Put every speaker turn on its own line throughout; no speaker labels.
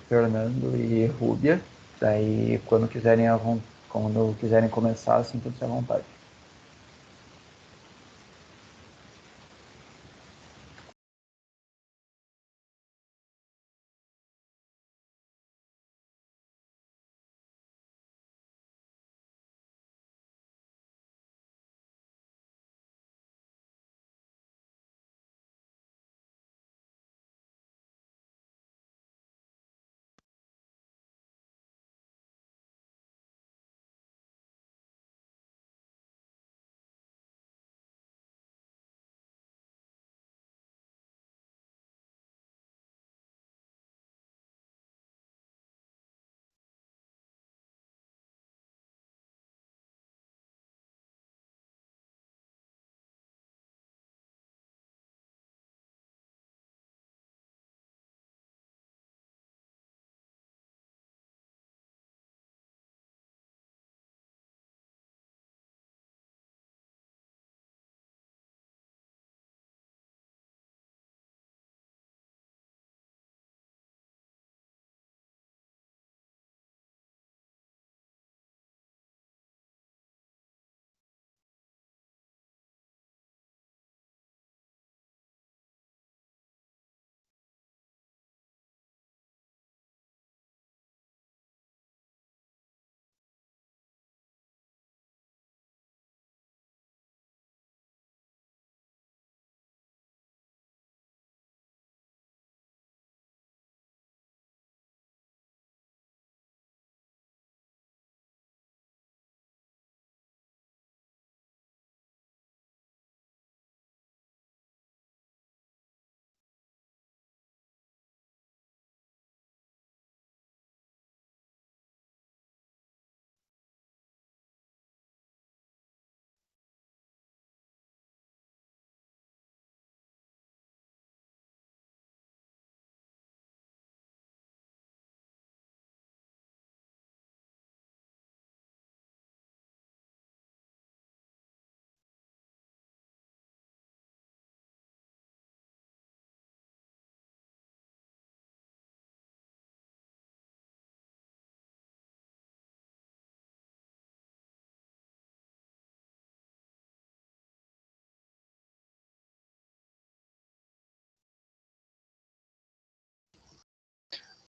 Fernando e Rúbia. Daí, quando quiserem começar, sintam-se à vontade.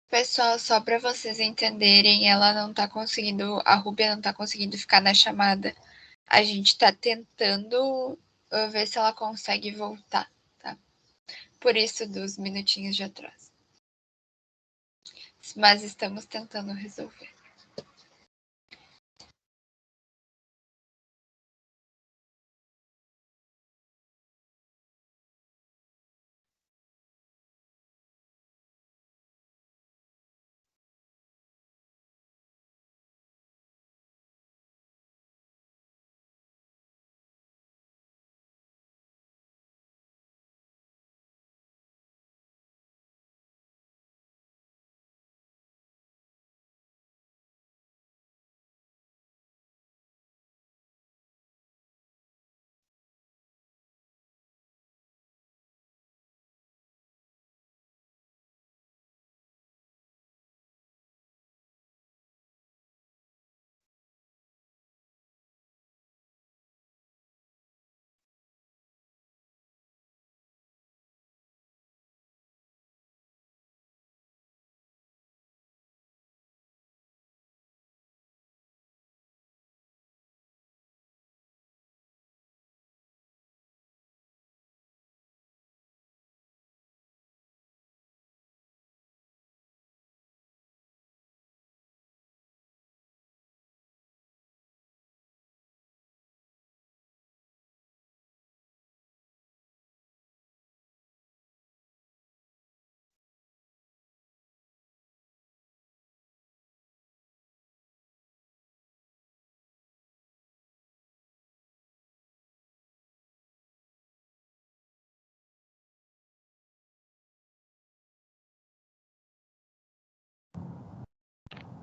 Pessoal, só para vocês entenderem, a Rúbia não tá conseguindo ficar na chamada. A gente tá tentando ver se ela consegue voltar, tá? Por isso dos minutinhos de atraso. Mas estamos tentando resolver.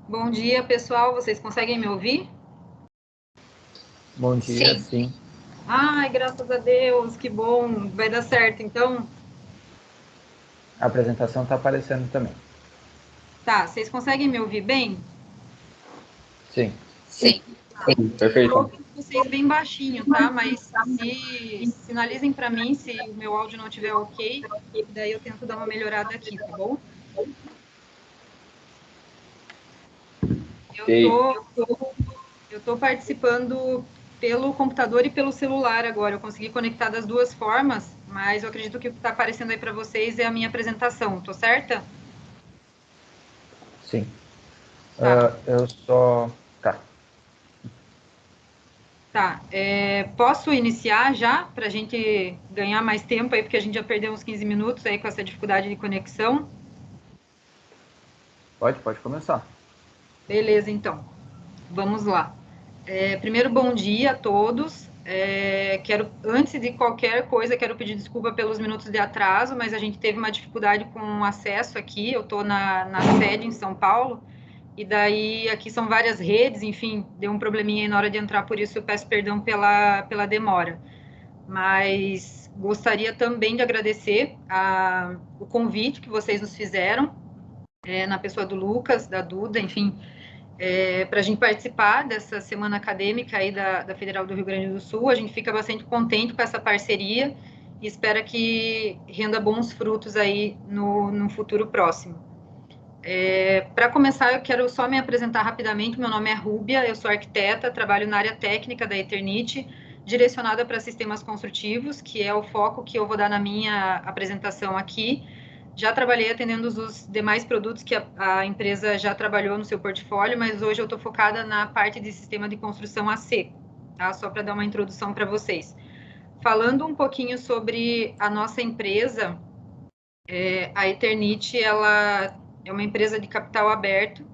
Bom dia, pessoal. Vocês conseguem me ouvir?
Bom dia, sim.
Ai, graças a Deus, que bom. Vai dar certo, então?
A apresentação está aparecendo também.
Tá, vocês conseguem me ouvir bem?
Sim.
Sim.
Sim, perfeito.
Eu ouço vocês bem baixinho, tá? Mas sinalizem para mim se o meu áudio não estiver ok, daí eu tento dar uma melhorada aqui, tá bom? Eu tô participando pelo computador e pelo celular agora. Eu consegui conectar das duas formas, mas eu acredito que o que está aparecendo aí para vocês é a minha apresentação. Tô certa?
Sim.
Tá.
Eu só... Tá.
Tá. Posso iniciar já, para a gente ganhar mais tempo aí, porque a gente já perdeu uns 15 minutos aí com essa dificuldade de conexão?
Pode começar.
Beleza, então. Vamos lá. Primeiro, bom dia a todos. Antes de qualquer coisa, quero pedir desculpa pelos minutos de atraso, mas a gente teve uma dificuldade com o acesso aqui. Eu estou na sede em São Paulo, e daí aqui são várias redes, enfim, deu um probleminha aí na hora de entrar, por isso eu peço perdão pela demora. Mas gostaria também de agradecer o convite que vocês nos fizeram, na pessoa do Lucas, da Duda, enfim, para a gente participar dessa semana acadêmica aí da Federal do Rio Grande do Sul. A gente fica bastante contente com essa parceria e espera que renda bons frutos aí no futuro próximo. Para começar, eu quero só me apresentar rapidamente. Meu nome é Rúbia, eu sou arquiteta, trabalho na área técnica da Eternit, direcionada para sistemas construtivos, que é o foco que eu vou dar na minha apresentação aqui. Já trabalhei atendendo os demais produtos que a empresa já trabalhou no seu portfólio, mas hoje eu estou focada na parte de sistema de construção a seco, tá? Só para dar uma introdução para vocês. Falando um pouquinho sobre a nossa empresa, a Eternit, ela é uma empresa de capital aberto,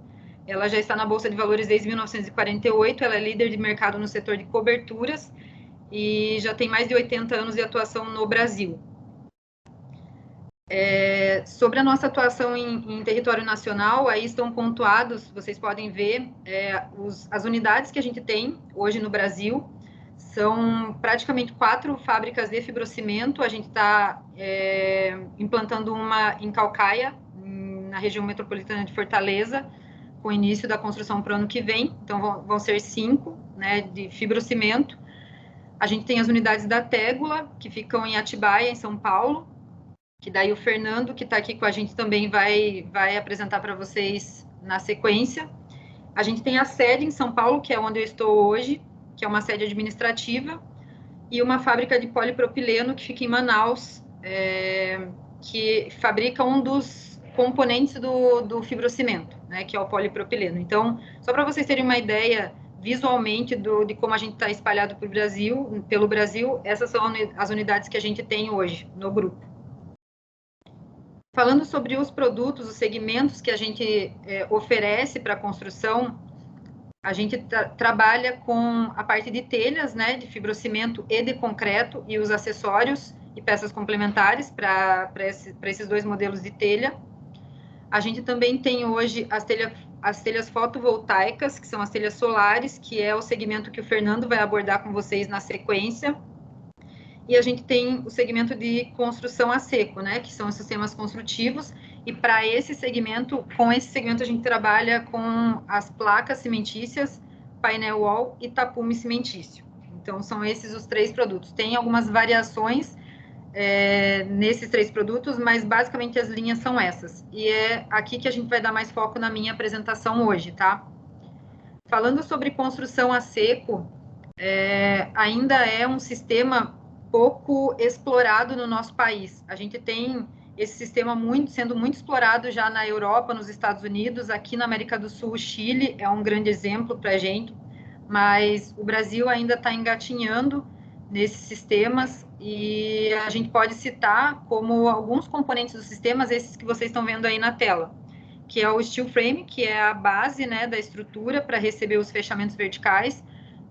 ela já está na Bolsa de Valores desde 1948, ela é líder de mercado no setor de coberturas e já tem mais de 80 anos de atuação no Brasil. Sobre a nossa atuação em território nacional, aí estão pontuados, vocês podem ver, as unidades que a gente tem hoje no Brasil. São praticamente 4 fábricas de fibrocimento. A gente está implantando uma em Caucaia, na região metropolitana de Fortaleza, com o início da construção para o ano que vem. Então, vão ser 5, né, de fibrocimento. A gente tem as unidades da Tégula, que ficam em Atibaia, em São Paulo, que daí o Fernando, que está aqui com a gente, também vai apresentar para vocês na sequência. A gente tem a sede em São Paulo, que é onde eu estou hoje, que é uma sede administrativa, e uma fábrica de polipropileno que fica em Manaus, que fabrica um dos componentes do fibrocimento, né, que é o polipropileno. Então, só para vocês terem uma ideia visualmente de como a gente está espalhado pelo Brasil, essas são as unidades que a gente tem hoje no grupo. Falando sobre os produtos, os segmentos que a gente oferece para a construção, a gente trabalha com a parte de telhas, né, de fibrocimento e de concreto, e os acessórios e peças complementares para esses 2 modelos de telha. A gente também tem hoje as telhas fotovoltaicas, que são as telhas solares, que é o segmento que o Fernando vai abordar com vocês na sequência. E a gente tem o segmento de construção a seco, né, que são os sistemas construtivos, e para esse segmento, com esse segmento a gente trabalha com as placas cimentícias, painel wall e tapume cimentício. Então, são esses os 3 produtos. Tem algumas variações nesses 3 produtos, mas basicamente as linhas são essas. E é aqui que a gente vai dar mais foco na minha apresentação hoje, tá? Falando sobre construção a seco, ainda é um sistema pouco explorado no nosso país. A gente tem esse sistema sendo muito explorado já na Europa, nos Estados Unidos, aqui na América do Sul, o Chile é um grande exemplo para a gente, mas o Brasil ainda está engatinhando nesses sistemas, e a gente pode citar como alguns componentes dos sistemas, esses que vocês estão vendo aí na tela, que é o steel frame, que é a base, né, da estrutura para receber os fechamentos verticais,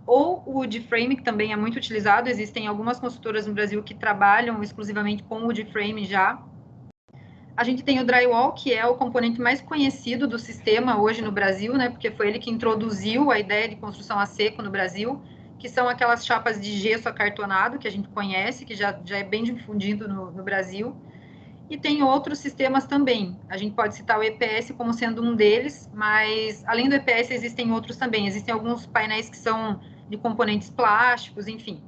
ou o wood frame, que também é muito utilizado. Existem algumas construtoras no Brasil que trabalham exclusivamente com o wood frame já. A gente tem o drywall, que é o componente mais conhecido do sistema hoje no Brasil, né, porque foi ele que introduziu a ideia de construção a seco no Brasil, que são aquelas chapas de gesso acartonado que a gente conhece, que já é bem difundido no Brasil. E tem outros sistemas também. A gente pode citar o EPS como sendo um deles, mas além do EPS existem outros também. Existem alguns painéis que são de componentes plásticos, enfim.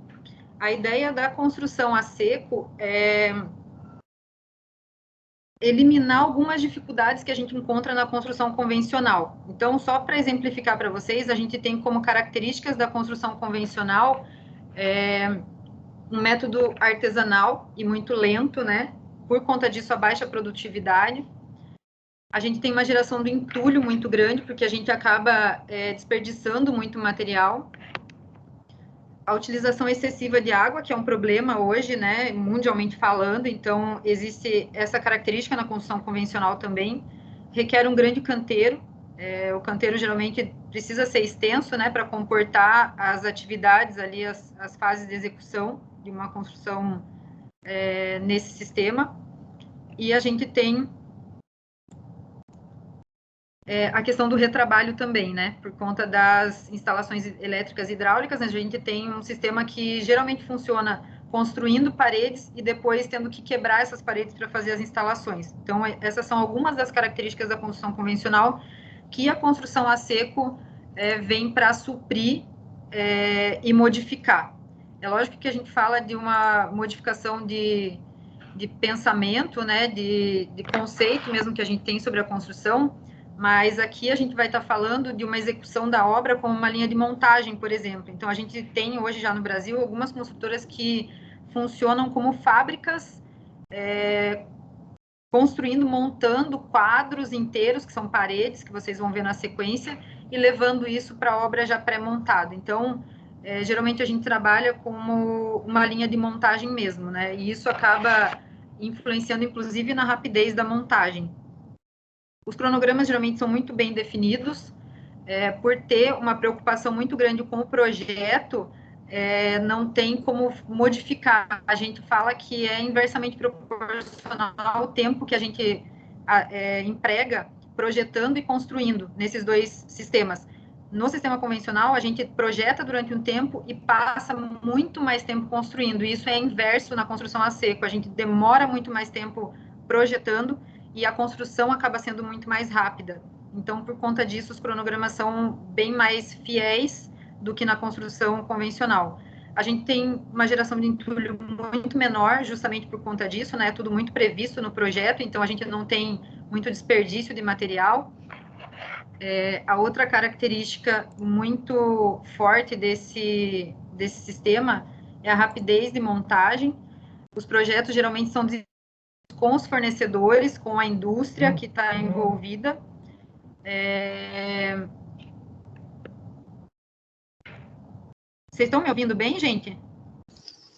A ideia da construção a seco é eliminar algumas dificuldades que a gente encontra na construção convencional. Então, só para exemplificar para vocês, a gente tem como características da construção convencional um método artesanal e muito lento, né? Por conta disso, a baixa produtividade. A gente tem uma geração do entulho muito grande, porque a gente acaba desperdiçando muito material. A utilização excessiva de água, que é um problema hoje, né, mundialmente falando, então existe essa característica na construção convencional também, requer um grande canteiro, o canteiro geralmente precisa ser extenso, né, para comportar as atividades ali, as fases de execução de uma construção nesse sistema, e a gente tem a questão do retrabalho também, né? Por conta das instalações elétricas e hidráulicas, a gente tem um sistema que geralmente funciona construindo paredes e depois tendo que quebrar essas paredes para fazer as instalações. Então, essas são algumas das características da construção convencional que a construção a seco vem para suprir e modificar. É lógico que a gente fala de uma modificação de pensamento, né? De conceito mesmo que a gente tem sobre a construção, mas aqui a gente vai estar falando de uma execução da obra como uma linha de montagem, por exemplo. Então, a gente tem hoje já no Brasil algumas construtoras que funcionam como fábricas, construindo, montando quadros inteiros, que são paredes, que vocês vão ver na sequência, e levando isso para a obra já pré-montada. Então, geralmente a gente trabalha como uma linha de montagem mesmo, né? E isso acaba influenciando, inclusive, na rapidez da montagem. Os cronogramas geralmente são muito bem definidos, por ter uma preocupação muito grande com o projeto, não tem como modificar. A gente fala que é inversamente proporcional ao tempo que a gente emprega projetando e construindo nesses dois sistemas. No sistema convencional, a gente projeta durante um tempo e passa muito mais tempo construindo. Isso é inverso na construção a seco. A gente demora muito mais tempo projetando e a construção acaba sendo muito mais rápida. Então, por conta disso, os cronogramas são bem mais fiéis do que na construção convencional. A gente tem uma geração de entulho muito menor, justamente por conta disso, né? É tudo muito previsto no projeto, então a gente não tem muito desperdício de material. A outra característica muito forte desse sistema é a rapidez de montagem. Os projetos geralmente são com os fornecedores, com a indústria que está envolvida. Vocês estão me ouvindo bem, gente?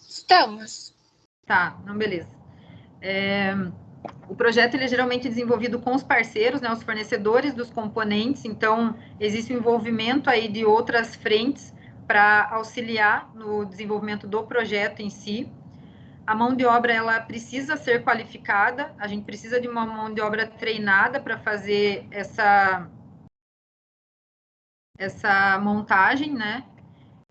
Estamos.
Tá, não, beleza. O projeto ele é geralmente desenvolvido com os parceiros, né, os fornecedores dos componentes, então existe um envolvimento aí de outras frentes para auxiliar no desenvolvimento do projeto em si. A mão de obra ela precisa ser qualificada, a gente precisa de uma mão de obra treinada para fazer essa montagem, né?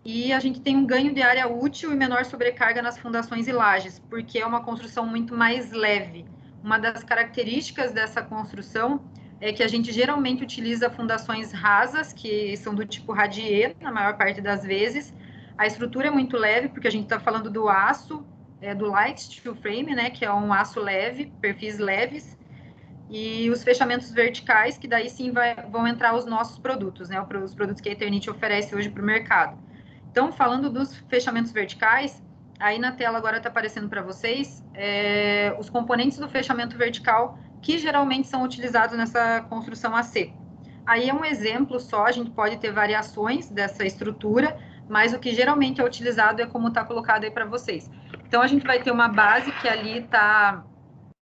E a gente tem um ganho de área útil e menor sobrecarga nas fundações e lajes, porque é uma construção muito mais leve. Uma das características dessa construção é que a gente geralmente utiliza fundações rasas, que são do tipo radier, na maior parte das vezes. A estrutura é muito leve, porque a gente está falando do aço, do light steel frame, né, que é um aço leve, perfis leves, e os fechamentos verticais, que daí sim vão entrar os nossos produtos, né, os produtos que a Eternit oferece hoje para o mercado. Então, falando dos fechamentos verticais, aí na tela agora está aparecendo para vocês os componentes do fechamento vertical que geralmente são utilizados nessa construção a seco. Aí é um exemplo só, a gente pode ter variações dessa estrutura, mas o que geralmente é utilizado é como está colocado aí para vocês. Então, a gente vai ter uma base que ali está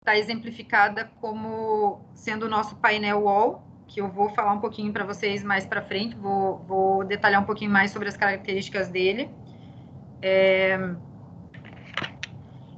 exemplificada como sendo o nosso painel wall, que eu vou falar um pouquinho para vocês mais para frente, vou detalhar um pouquinho mais sobre as características dele.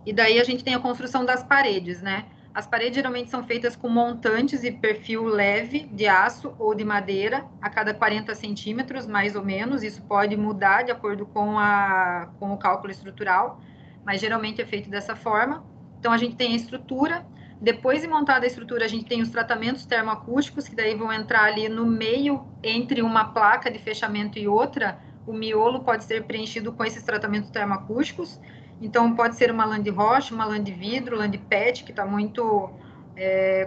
E daí a gente tem a construção das paredes, né? As paredes geralmente são feitas com montantes e perfil leve de aço ou de madeira a cada 40 centímetros, mais ou menos. Isso pode mudar de acordo com o cálculo estrutural, mas geralmente é feito dessa forma. Então, a gente tem a estrutura, Depois de montada a estrutura, a gente tem os tratamentos termoacústicos, que daí vão entrar ali no meio, entre uma placa de fechamento e outra. O miolo pode ser preenchido com esses tratamentos termoacústicos. Então, pode ser uma lã de rocha, uma lã de vidro, lã de PET, que está muito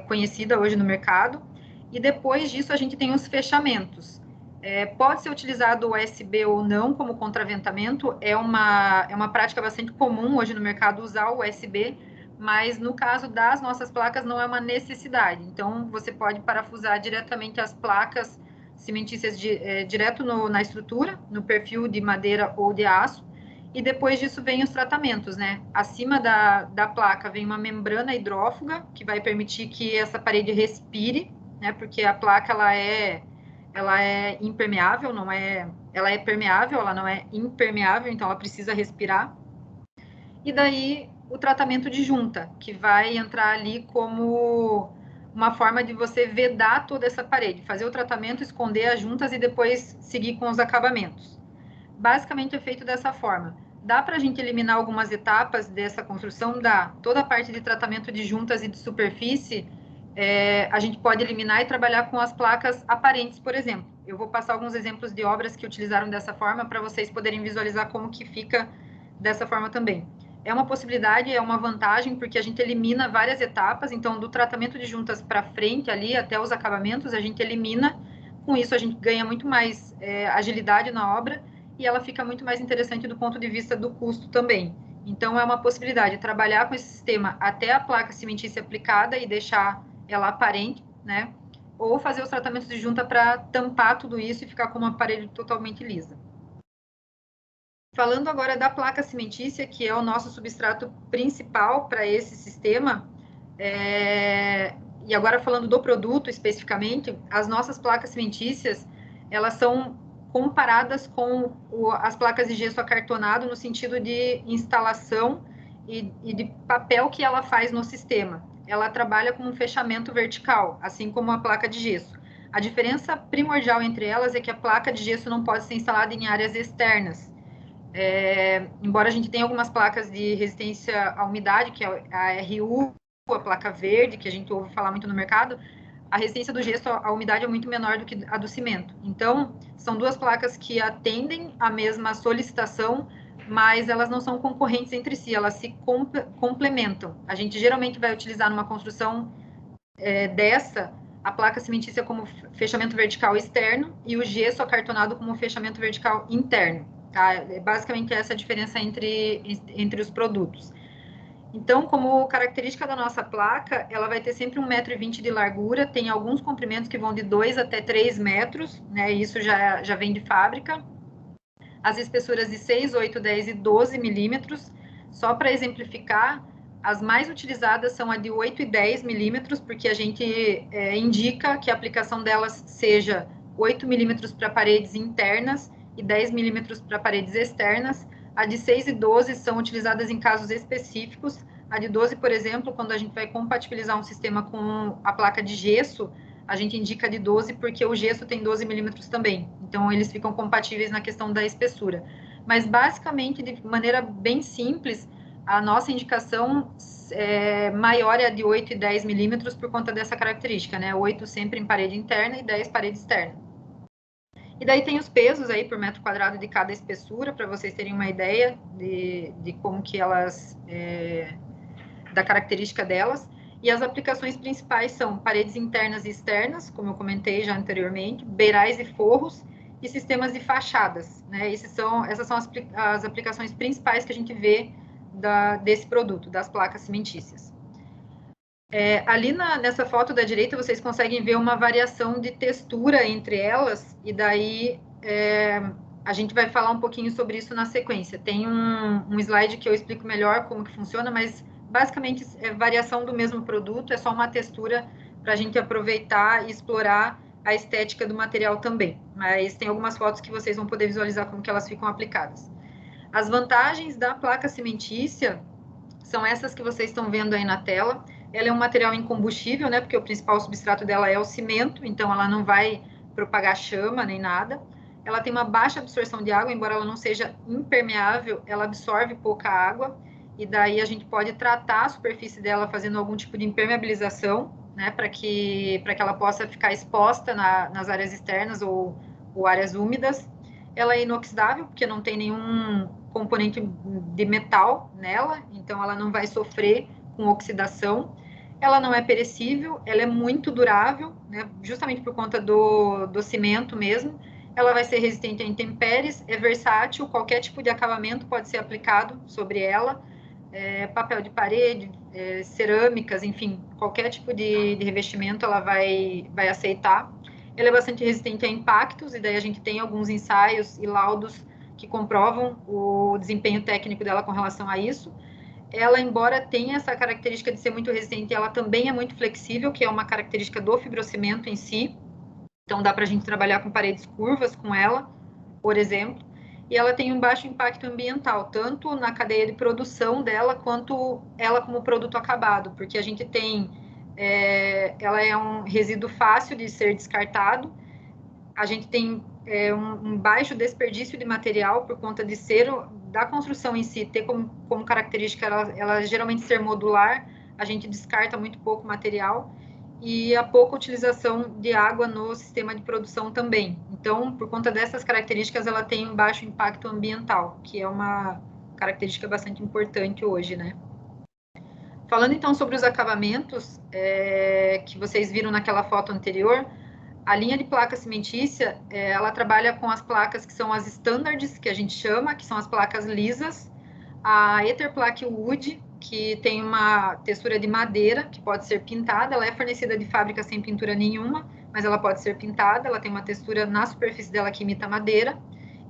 conhecida hoje no mercado. E depois disso, a gente tem os fechamentos. Pode ser utilizado o USB ou não como contraventamento. É uma prática bastante comum hoje no mercado usar o USB, mas no caso das nossas placas não é uma necessidade. Então, você pode parafusar diretamente as placas cimentícias direto na estrutura, no perfil de madeira ou de aço, e depois disso vem os tratamentos, né? Acima da placa vem uma membrana hidrófuga, que vai permitir que essa parede respire, né? Porque a placa, ela é impermeável, ela é permeável, ela não é impermeável, então ela precisa respirar. E daí o tratamento de junta, que vai entrar ali como uma forma de você vedar toda essa parede, fazer o tratamento, esconder as juntas e depois seguir com os acabamentos. Basicamente é feito dessa forma. Dá para a gente eliminar algumas etapas dessa construção? Dá. Toda a parte de tratamento de juntas e de superfície, a gente pode eliminar e trabalhar com as placas aparentes, por exemplo. Eu vou passar alguns exemplos de obras que utilizaram dessa forma para vocês poderem visualizar como que fica dessa forma também. É uma possibilidade, é uma vantagem, porque a gente elimina várias etapas. Então, do tratamento de juntas para frente ali, até os acabamentos, a gente elimina. Com isso, a gente ganha muito mais agilidade na obra e ela fica muito mais interessante do ponto de vista do custo também. Então, é uma possibilidade trabalhar com esse sistema até a placa cimentícia aplicada e deixar ela aparente, né? Ou fazer os tratamentos de junta para tampar tudo isso e ficar com uma parede totalmente lisa. Falando agora da placa cimentícia, que é o nosso substrato principal para esse sistema, e agora falando do produto especificamente, as nossas placas cimentícias, elas são comparadas com as placas de gesso acartonado no sentido de instalação e de papel que ela faz no sistema. Ela trabalha com um fechamento vertical, assim como a placa de gesso. A diferença primordial entre elas é que a placa de gesso não pode ser instalada em áreas externas. Embora a gente tenha algumas placas de resistência à umidade, que é a RU, a placa verde, que a gente ouve falar muito no mercado, a resistência do gesso à umidade é muito menor do que a do cimento. Então, são duas placas que atendem a mesma solicitação, mas elas não são concorrentes entre si, elas se complementam. A gente geralmente vai utilizar numa construção dessa, a placa cimentícia como fechamento vertical externo e o gesso acartonado como fechamento vertical interno. Tá? É basicamente essa a diferença entre os produtos. Então, como característica da nossa placa, ela vai ter sempre 1,20 m de largura, tem alguns comprimentos que vão de 2 até 3 metros, né? Isso já vem de fábrica. As espessuras de 6, 8, 10 e 12 milímetros. Só para exemplificar, as mais utilizadas são a de 8 e 10 milímetros, porque a gente indica que a aplicação delas seja 8 milímetros para paredes internas e 10 milímetros para paredes externas. A de 6 e 12 são utilizadas em casos específicos. A de 12, por exemplo, quando a gente vai compatibilizar um sistema com a placa de gesso, a gente indica de 12 porque o gesso tem 12 milímetros também. Então, eles ficam compatíveis na questão da espessura. Mas, basicamente, de maneira bem simples, a nossa indicação maior é a de 8 e 10 milímetros por conta dessa característica, né? 8 sempre em parede interna e 10 parede externa. E daí tem os pesos aí por metro quadrado de cada espessura, para vocês terem uma ideia de como que elas, da característica delas. E as aplicações principais são paredes internas e externas, como eu comentei já anteriormente, beirais e forros, e sistemas de fachadas, né? Essas são as aplicações principais que a gente vê desse produto, das placas cimentícias. Ali nessa foto da direita, vocês conseguem ver uma variação de textura entre elas, e daí a gente vai falar um pouquinho sobre isso na sequência. Tem um slide que eu explico melhor como que funciona, mas basicamente é variação do mesmo produto, é só uma textura para a gente aproveitar e explorar a estética do material também. Mas tem algumas fotos que vocês vão poder visualizar como que elas ficam aplicadas. As vantagens da placa cimentícia são essas que vocês estão vendo aí na tela. Ela é um material incombustível, né? Porque o principal substrato dela é o cimento, então ela não vai propagar chama nem nada. Ela tem uma baixa absorção de água, embora ela não seja impermeável, ela absorve pouca água. e daí a gente pode tratar a superfície dela fazendo algum tipo de impermeabilização, né, para que ela possa ficar exposta nas áreas externas ou áreas úmidas. Ela é inoxidável, porque não tem nenhum componente de metal nela, então ela não vai sofrer com oxidação. Ela não é perecível, ela é muito durável, né, justamente por conta do cimento mesmo. Ela vai ser resistente a intempéries, é versátil, qualquer tipo de acabamento pode ser aplicado sobre ela, papel de parede, cerâmicas, enfim, qualquer tipo de revestimento ela vai aceitar. Ela é bastante resistente a impactos, e daí a gente tem alguns ensaios e laudos que comprovam o desempenho técnico dela com relação a isso. Ela, embora tenha essa característica de ser muito resistente, ela também é muito flexível, que é uma característica do fibrocimento em si. Então, dá para a gente trabalhar com paredes curvas com ela, por exemplo. E ela tem um baixo impacto ambiental, tanto na cadeia de produção dela, quanto ela como produto acabado, porque a gente tem... ela é um resíduo fácil de ser descartado, a gente tem um baixo desperdício de material por conta de ser da construção em si, ter como característica ela geralmente ser modular, a gente descarta muito pouco material, e a pouca utilização de água no sistema de produção também. Então, por conta dessas características, ela tem um baixo impacto ambiental, que é uma característica bastante importante hoje, né? Falando então sobre os acabamentos que vocês viram naquela foto anterior, a linha de placa cimentícia, ela trabalha com as placas que são as standards, que a gente chama, que são as placas lisas, a Etherplaque Wood, que tem uma textura de madeira, que pode ser pintada, ela é fornecida de fábrica sem pintura nenhuma, mas ela pode ser pintada, ela tem uma textura na superfície dela que imita madeira,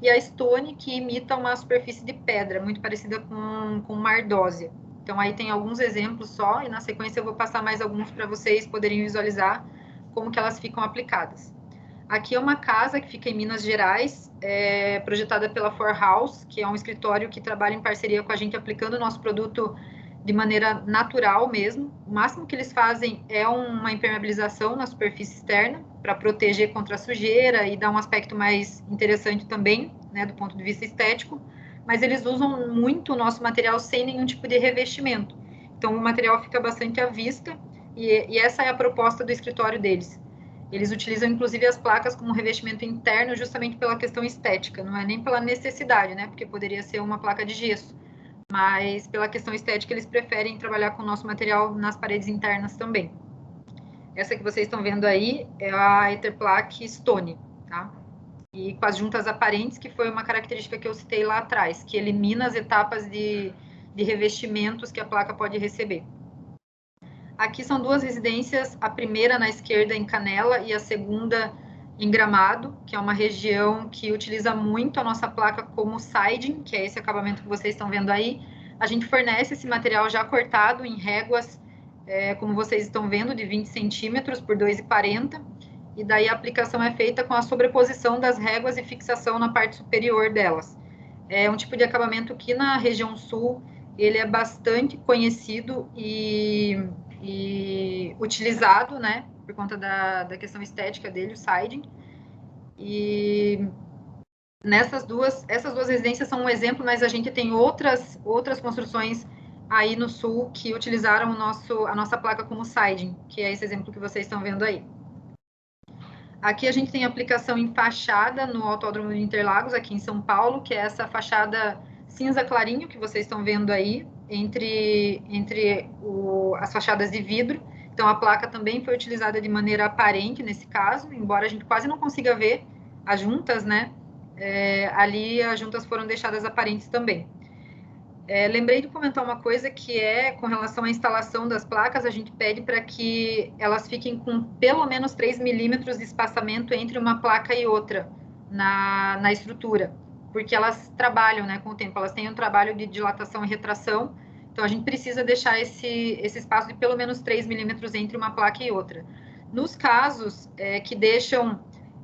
e a Stone, que imita uma superfície de pedra, muito parecida com mardósia. Então, aí tem alguns exemplos só, e na sequência eu vou passar mais alguns para vocês poderem visualizar como que elas ficam aplicadas. Aqui é uma casa que fica em Minas Gerais, projetada pela For House, que é um escritório que trabalha em parceria com a gente, aplicando o nosso produto de maneira natural mesmo. O máximo que eles fazem é uma impermeabilização na superfície externa, para proteger contra a sujeira e dar um aspecto mais interessante também, né, do ponto de vista estético, mas eles usam muito o nosso material sem nenhum tipo de revestimento. Então, o material fica bastante à vista, e essa é a proposta do escritório deles. Eles utilizam, inclusive, as placas como revestimento interno justamente pela questão estética, não é nem pela necessidade, né? Porque poderia ser uma placa de gesso, mas pela questão estética eles preferem trabalhar com o nosso material nas paredes internas também. Essa que vocês estão vendo aí é a Etherplaque Stone, tá? E com as juntas aparentes, que foi uma característica que eu citei lá atrás, que elimina as etapas de revestimentos que a placa pode receber. Aqui são duas residências, a primeira na esquerda em Canela e a segunda em Gramado, que é uma região que utiliza muito a nossa placa como siding, que é esse acabamento que vocês estão vendo aí. A gente fornece esse material já cortado em réguas, como vocês estão vendo, de 20 centímetros por 2,40, e daí a aplicação é feita com a sobreposição das réguas e fixação na parte superior delas. É um tipo de acabamento que na região sul ele é bastante conhecido e utilizado, né, por conta da questão estética dele, o siding. E essas duas residências são um exemplo, mas a gente tem outras construções aí no sul que utilizaram a nossa placa como siding, que é esse exemplo que vocês estão vendo aí. Aqui a gente tem aplicação em fachada no Autódromo de Interlagos, aqui em São Paulo, que é essa fachada cinza clarinho que vocês estão vendo aí, entre as fachadas de vidro. Então, a placa também foi utilizada de maneira aparente nesse caso, embora a gente quase não consiga ver as juntas, né? Ali as juntas foram deixadas aparentes também. Lembrei de comentar uma coisa que com relação à instalação das placas, a gente pede para que elas fiquem com pelo menos 3 milímetros de espaçamento entre uma placa e outra na estrutura, porque elas trabalham, né, com o tempo, elas têm um trabalho de dilatação e retração, então a gente precisa deixar esse espaço de pelo menos 3 milímetros entre uma placa e outra. Nos casos que deixam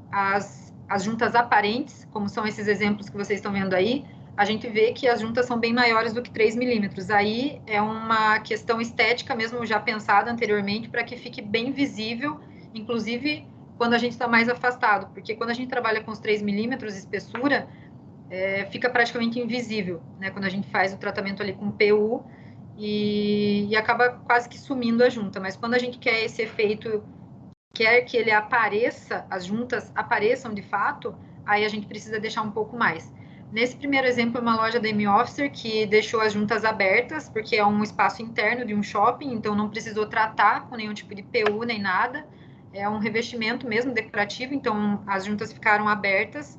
as juntas aparentes, como são esses exemplos que vocês estão vendo aí, a gente vê que as juntas são bem maiores do que 3 milímetros. Aí é uma questão estética mesmo, já pensada anteriormente, para que fique bem visível, inclusive quando a gente está mais afastado, porque quando a gente trabalha com os 3 milímetros de espessura, fica praticamente invisível, né, quando a gente faz o tratamento ali com PU, e acaba quase que sumindo a junta. Mas quando a gente quer esse efeito, quer que ele apareça, as juntas apareçam de fato, aí a gente precisa deixar um pouco mais. Nesse primeiro exemplo, uma loja da M-Officer que deixou as juntas abertas, porque é um espaço interno de um shopping, então não precisou tratar com nenhum tipo de PU nem nada, é um revestimento mesmo decorativo, então as juntas ficaram abertas.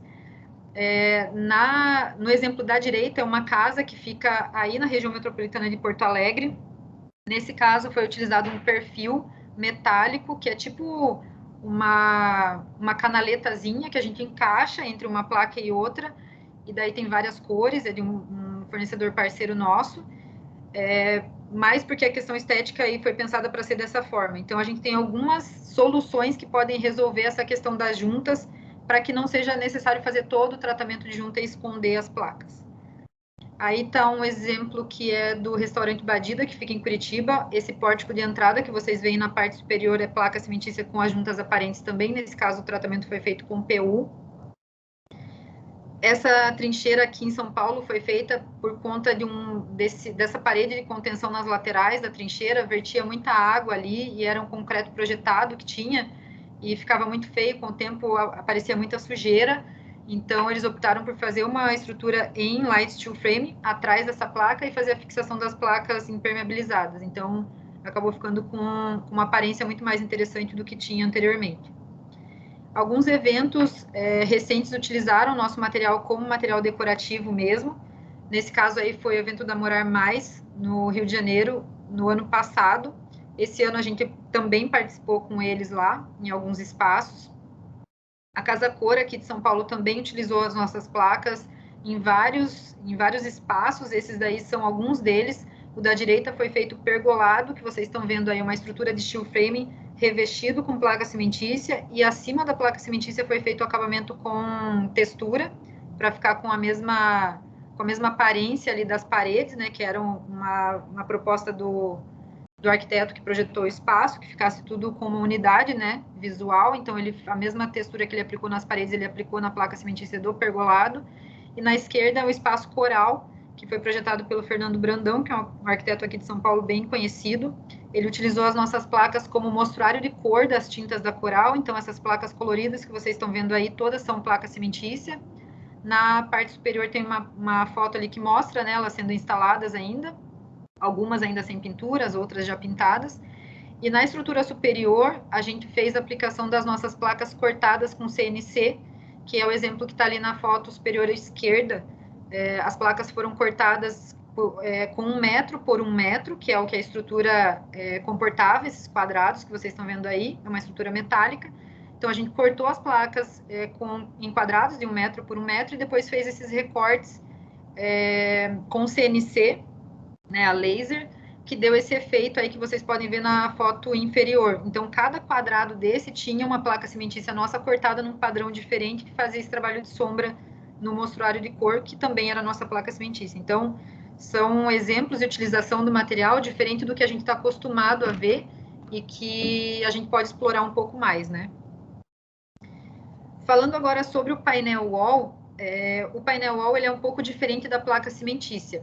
No exemplo da direita, é uma casa que fica aí na região metropolitana de Porto Alegre. Nesse caso, foi utilizado um perfil metálico, que é tipo uma canaletazinha que a gente encaixa entre uma placa e outra, e daí tem várias cores, é de um fornecedor parceiro nosso, mais porque a questão estética aí foi pensada para ser dessa forma. Então, a gente tem algumas soluções que podem resolver essa questão das juntas, para que não seja necessário fazer todo o tratamento de junta e esconder as placas. Aí está um exemplo que é do restaurante Badida, que fica em Curitiba. Esse pórtico de entrada que vocês veem na parte superior é placa cimentícia com as juntas aparentes também. Nesse caso, o tratamento foi feito com PU. Essa trincheira aqui em São Paulo foi feita por conta dessa parede de contenção nas laterais da trincheira. Vertia muita água ali e era um concreto projetado que tinha, e ficava muito feio, com o tempo aparecia muita sujeira, então eles optaram por fazer uma estrutura em light steel frame atrás dessa placa e fazer a fixação das placas impermeabilizadas, então acabou ficando com uma aparência muito mais interessante do que tinha anteriormente. Alguns eventos recentes utilizaram o nosso material como material decorativo mesmo. Nesse caso aí foi o evento da Morar Mais, no Rio de Janeiro, no ano passado. Esse ano a gente também participou com eles lá, em alguns espaços. A Casa Cor aqui de São Paulo também utilizou as nossas placas em vários espaços. Esses daí são alguns deles. O da direita foi feito pergolado, que vocês estão vendo aí, uma estrutura de steel frame revestido com placa cimentícia, e acima da placa cimentícia foi feito o acabamento com textura, para ficar com a mesma aparência ali das paredes, né, que era uma proposta do arquiteto que projetou o espaço, que ficasse tudo com uma unidade, né, visual. Então, a mesma textura que ele aplicou nas paredes, ele aplicou na placa cimentícia do pergolado. E na esquerda, o espaço coral, que foi projetado pelo Fernando Brandão, que é um arquiteto aqui de São Paulo bem conhecido. Ele utilizou as nossas placas como mostruário de cor das tintas da Coral. Então, essas placas coloridas que vocês estão vendo aí, todas são placa cimentícia. Na parte superior tem uma foto ali que mostra, né, elas sendo instaladas ainda, algumas ainda sem pintura, as outras já pintadas. E na estrutura superior, a gente fez a aplicação das nossas placas cortadas com CNC, que é o exemplo que está ali na foto superior à esquerda. As placas foram cortadas com 1 metro por 1 metro, que é o que a estrutura comportava, esses quadrados que vocês estão vendo aí, é uma estrutura metálica. Então, a gente cortou as placas em quadrados de 1 metro por 1 metro, e depois fez esses recortes com CNC, né, a laser, que deu esse efeito aí que vocês podem ver na foto inferior. Então, cada quadrado desse tinha uma placa cimentícia nossa cortada num padrão diferente, que fazia esse trabalho de sombra no mostruário de cor, que também era a nossa placa cimentícia. Então, são exemplos de utilização do material diferente do que a gente está acostumado a ver e que a gente pode explorar um pouco mais, né? Falando agora sobre o painel wall, o painel wall ele é um pouco diferente da placa cimentícia.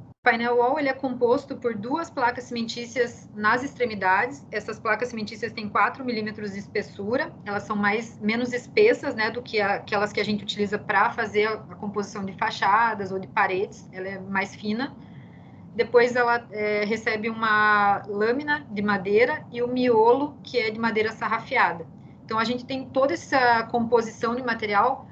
O painel wall ele é composto por 2 placas cimentícias nas extremidades. Essas placas cimentícias têm 4 milímetros de espessura. Elas são menos espessas, né, do que aquelas que a gente utiliza para fazer a composição de fachadas ou de paredes. Ela é mais fina. Depois ela recebe uma lâmina de madeira e o miolo, que é de madeira sarrafiada. Então, a gente tem toda essa composição de material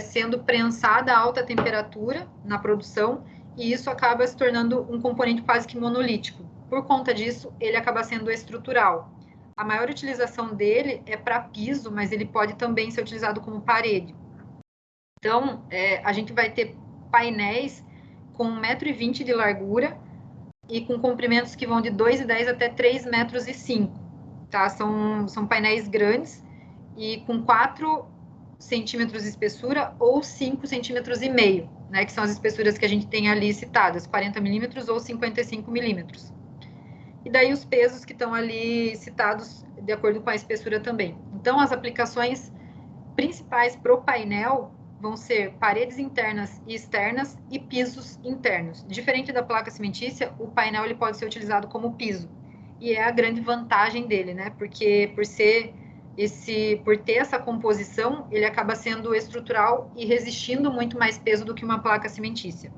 sendo prensada a alta temperatura na produção, e isso acaba se tornando um componente quase que monolítico. Por conta disso, ele acaba sendo estrutural. A maior utilização dele é para piso, mas ele pode também ser utilizado como parede. Então, a gente vai ter painéis com 1,20 m de largura e com comprimentos que vão de 2,10 até 3,05 metros, tá? São painéis grandes e com 4 centímetros de espessura ou 5,5 centímetros, né, que são as espessuras que a gente tem ali citadas, 40 milímetros ou 55 milímetros. E daí os pesos que estão ali citados de acordo com a espessura também. Então, as aplicações principais para o painel vão ser paredes internas e externas e pisos internos. Diferente da placa cimentícia, o painel ele pode ser utilizado como piso. E é a grande vantagem dele, né? Porque por ter essa composição, ele acaba sendo estrutural e resistindo muito mais peso do que uma placa cimentícia.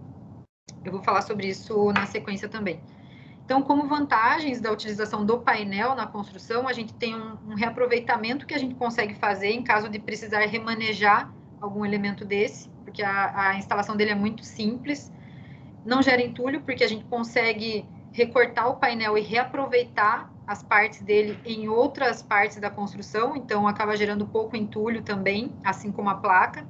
Eu vou falar sobre isso na sequência também. Então, como vantagens da utilização do painel na construção, a gente tem um reaproveitamento que a gente consegue fazer em caso de precisar remanejar algum elemento desse, porque a instalação dele é muito simples. Não gera entulho, porque a gente consegue recortar o painel e reaproveitar as partes dele em outras partes da construção, então acaba gerando pouco entulho também, assim como a placa.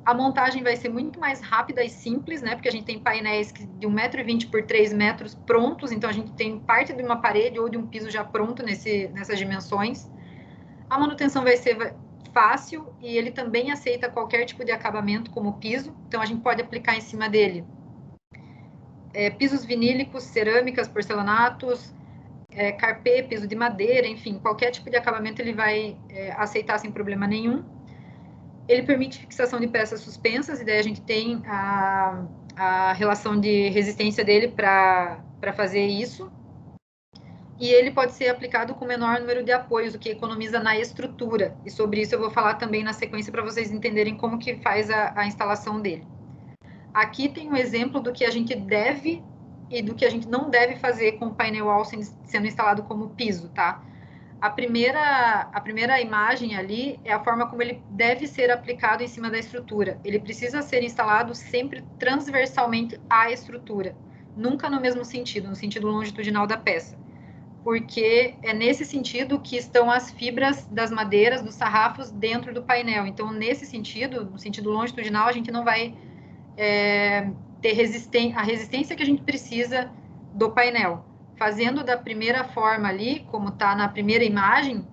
A montagem vai ser muito mais rápida e simples, né? Porque a gente tem painéis de 1,20 m por 3 metros prontos, então a gente tem parte de uma parede ou de um piso já pronto nessas dimensões. A manutenção vai ser fácil e ele também aceita qualquer tipo de acabamento como piso, então a gente pode aplicar em cima dele pisos vinílicos, cerâmicas, porcelanatos, carpê, piso de madeira, enfim, qualquer tipo de acabamento ele vai aceitar sem problema nenhum. Ele permite fixação de peças suspensas, e daí a gente tem a relação de resistência dele para fazer isso. E ele pode ser aplicado com menor número de apoios, o que economiza na estrutura. E sobre isso eu vou falar também na sequência para vocês entenderem como que faz a instalação dele. Aqui tem um exemplo do que a gente deve e do que a gente não deve fazer com o painel wall sendo instalado como piso, tá? A primeira imagem ali é a forma como ele deve ser aplicado em cima da estrutura. Ele precisa ser instalado sempre transversalmente à estrutura, nunca no mesmo sentido, no sentido longitudinal da peça, porque é nesse sentido que estão as fibras das madeiras, dos sarrafos dentro do painel. Então, nesse sentido, no sentido longitudinal, a gente não vai ter a resistência que a gente precisa do painel. Fazendo da primeira forma ali, como está na primeira imagem,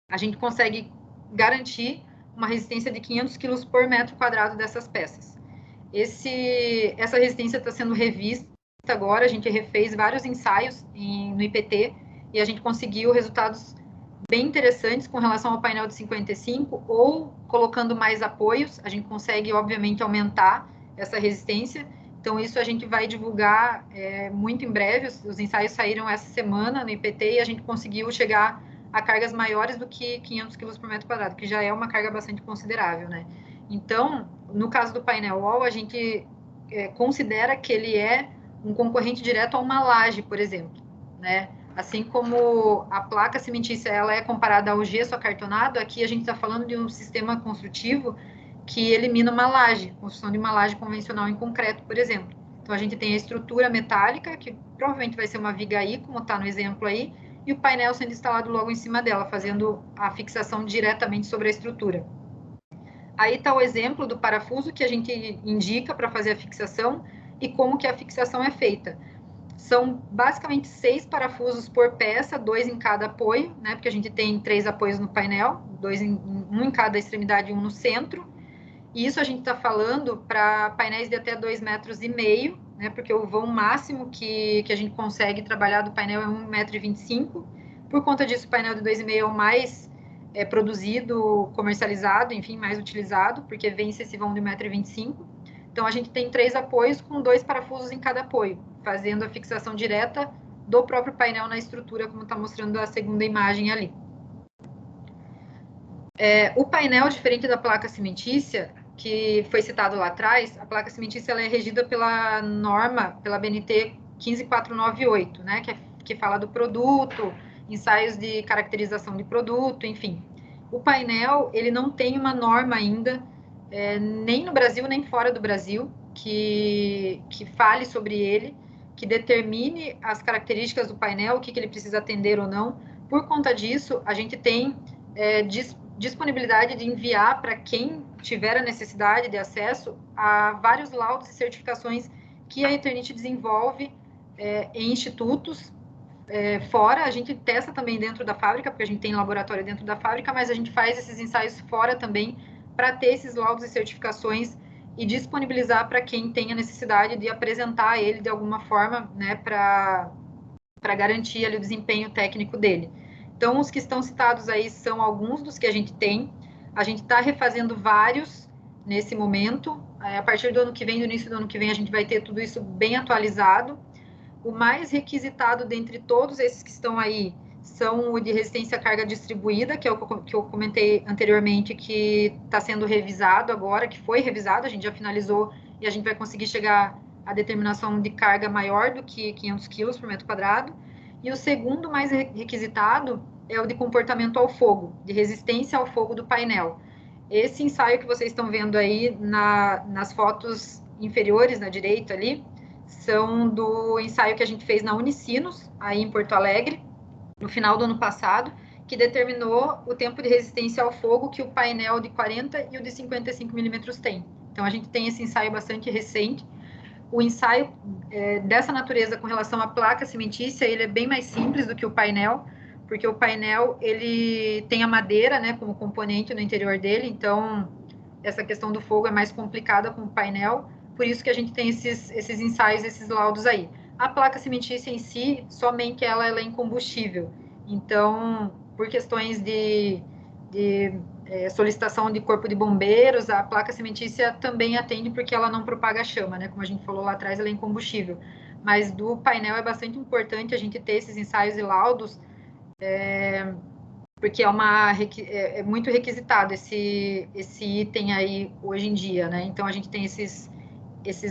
a gente consegue garantir uma resistência de 500 kg por metro quadrado dessas peças. Essa resistência está sendo revista agora, a gente refez vários ensaios no IPT e a gente conseguiu resultados bem interessantes com relação ao painel de 55, ou colocando mais apoios, a gente consegue, obviamente, aumentar essa resistência. Então, isso a gente vai divulgar muito em breve. Os ensaios saíram essa semana no IPT e a gente conseguiu chegar a cargas maiores do que 500 kg por metro quadrado, que já é uma carga bastante considerável, né? Então, no caso do painel wall, a gente considera que ele é um concorrente direto a uma laje, por exemplo, né? Assim como a placa cimentícia ela é comparada ao gesso acartonado, aqui a gente está falando de um sistema construtivo que elimina uma laje, construção de uma laje convencional em concreto, por exemplo. Então, a gente tem a estrutura metálica, que provavelmente vai ser uma vigaí, como está no exemplo aí, e o painel sendo instalado logo em cima dela, fazendo a fixação diretamente sobre a estrutura. Aí está o exemplo do parafuso que a gente indica para fazer a fixação e como que a fixação é feita. São basicamente 6 parafusos por peça, 2 em cada apoio, né? Porque a gente tem 3 apoios no painel, um em cada extremidade e um no centro. E isso a gente está falando para painéis de até 2,5 metros, né? Porque o vão máximo que a gente consegue trabalhar do painel é 1,25 m. Por conta disso, o painel de 2,5 m é o mais produzido, comercializado, enfim, mais utilizado, porque vence esse vão de 1,25 m. Então, a gente tem 3 apoios com 2 parafusos em cada apoio, fazendo a fixação direta do próprio painel na estrutura, como está mostrando a segunda imagem ali. O painel, diferente da placa cimentícia, que foi citado lá atrás, a placa cimentícia ela é regida pela norma, pela BNT 15498, né, que fala do produto, ensaios de caracterização de produto, enfim. O painel, ele não tem uma norma ainda, nem no Brasil, nem fora do Brasil, que fale sobre ele, que determine as características do painel, o que ele precisa atender ou não. Por conta disso, a gente tem disponibilidade de enviar para quem tiver a necessidade de acesso a vários laudos e certificações que a Eternit desenvolve em institutos fora. A gente testa também dentro da fábrica, porque a gente tem laboratório dentro da fábrica, mas a gente faz esses ensaios fora também para ter esses laudos e certificações e disponibilizar para quem tem a necessidade de apresentar ele de alguma forma, né, para garantir ali o desempenho técnico dele. Então, os que estão citados aí são alguns dos que a gente tem. A gente está refazendo vários nesse momento. A partir do ano que vem, do início do ano que vem, a gente vai ter tudo isso bem atualizado. O mais requisitado dentre todos esses que estão aí são o de resistência à carga distribuída, que é o que eu comentei anteriormente, que está sendo revisado agora, que foi revisado, a gente já finalizou e a gente vai conseguir chegar à determinação de carga maior do que 500 quilos por metro quadrado. E o segundo mais requisitado é o de comportamento ao fogo, de resistência ao fogo do painel. Esse ensaio que vocês estão vendo aí nas fotos inferiores, na direita ali, são do ensaio que a gente fez na Unicinos, aí em Porto Alegre, no final do ano passado, que determinou o tempo de resistência ao fogo que o painel de 40 e o de 55 milímetros tem. Então, a gente tem esse ensaio bastante recente. O ensaio dessa natureza com relação à placa cimentícia, ele é bem mais simples do que o painel, porque o painel, ele tem a madeira, né, como componente no interior dele, então, essa questão do fogo é mais complicada com o painel, por isso que a gente tem esses ensaios, esses laudos aí. A placa cimentícia em si, somente ela é incombustível. Então, por questões de solicitação de corpo de bombeiros, a placa cimentícia também atende porque ela não propaga chama, né? Como a gente falou lá atrás, ela é incombustível. Mas do painel é bastante importante a gente ter esses ensaios e laudos, porque é muito requisitado esse item aí hoje em dia, né? Então, a gente tem esses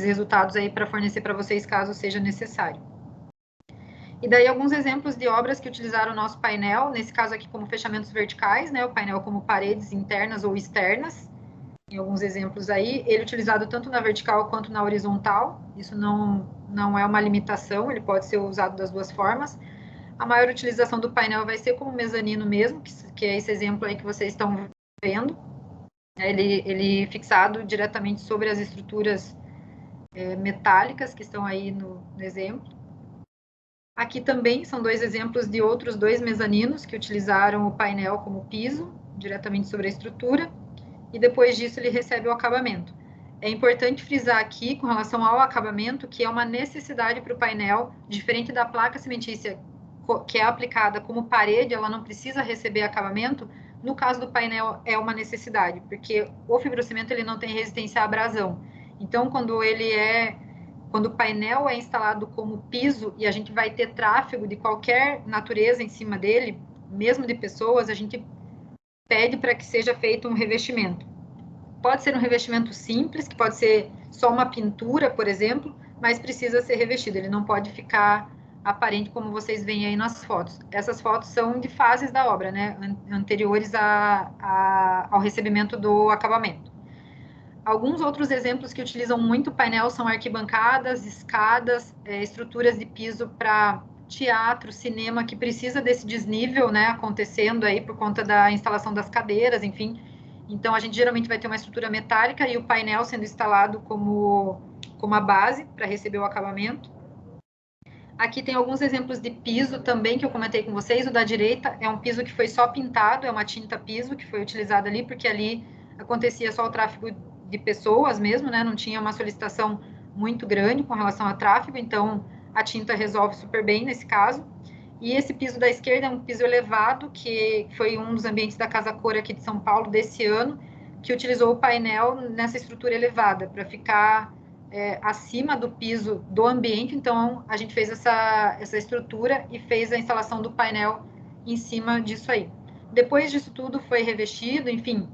resultados aí para fornecer para vocês, caso seja necessário. E daí, alguns exemplos de obras que utilizaram o nosso painel, nesse caso aqui como fechamentos verticais, né? O painel como paredes internas ou externas, em alguns exemplos aí. Ele é utilizado tanto na vertical quanto na horizontal, isso não é uma limitação, ele pode ser usado das duas formas. A maior utilização do painel vai ser como mezanino mesmo, que é esse exemplo aí que vocês estão vendo. Ele fixado diretamente sobre as estruturas metálicas que estão aí no exemplo. Aqui também são dois exemplos de outros dois mezaninos que utilizaram o painel como piso, diretamente sobre a estrutura, e depois disso ele recebe o acabamento. É importante frisar aqui, com relação ao acabamento, que é uma necessidade para o painel, diferente da placa cimentícia, que é aplicada como parede, ela não precisa receber acabamento. No caso do painel, é uma necessidade, porque o fibrocimento ele não tem resistência à abrasão. Então, quando o painel é instalado como piso e a gente vai ter tráfego de qualquer natureza em cima dele, mesmo de pessoas, a gente pede para que seja feito um revestimento. Pode ser um revestimento simples, que pode ser só uma pintura, por exemplo, mas precisa ser revestido, ele não pode ficar aparente como vocês veem aí nas fotos. Essas fotos são de fases da obra, né, anteriores ao recebimento do acabamento. Alguns outros exemplos que utilizam muito painel são arquibancadas, escadas, estruturas de piso para teatro, cinema, que precisa desse desnível, né, acontecendo aí por conta da instalação das cadeiras, enfim. Então, a gente geralmente vai ter uma estrutura metálica e o painel sendo instalado como a base para receber o acabamento. Aqui tem alguns exemplos de piso também que eu comentei com vocês. O da direita é um piso que foi só pintado, é uma tinta piso que foi utilizada ali, porque ali acontecia só o tráfego de pessoas mesmo, né? Não tinha uma solicitação muito grande com relação a tráfego, então a tinta resolve super bem nesse caso. E esse piso da esquerda é um piso elevado, que foi um dos ambientes da Casa Cor aqui de São Paulo desse ano, que utilizou o painel nessa estrutura elevada, para ficar acima do piso do ambiente. Então, a gente fez essa estrutura e fez a instalação do painel em cima disso aí. Depois disso tudo foi revestido, enfim,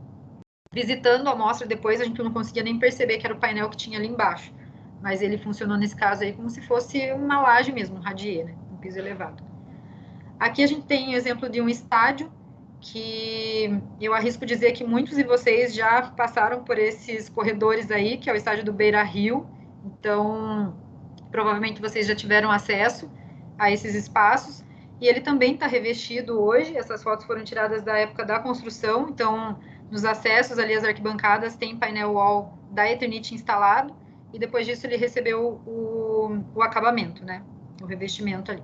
visitando a amostra depois, a gente não conseguia nem perceber que era o painel que tinha ali embaixo. Mas ele funcionou nesse caso aí como se fosse uma laje mesmo, um radier, né? Um piso elevado. Aqui a gente tem o exemplo de um estádio que eu arrisco dizer que muitos de vocês já passaram por esses corredores aí, que é o estádio do Beira-Rio. Então, provavelmente vocês já tiveram acesso a esses espaços. E ele também está revestido hoje. Essas fotos foram tiradas da época da construção. Então, nos acessos ali às arquibancadas tem painel wall da Eternit instalado. E depois disso ele recebeu o acabamento, né? O revestimento ali.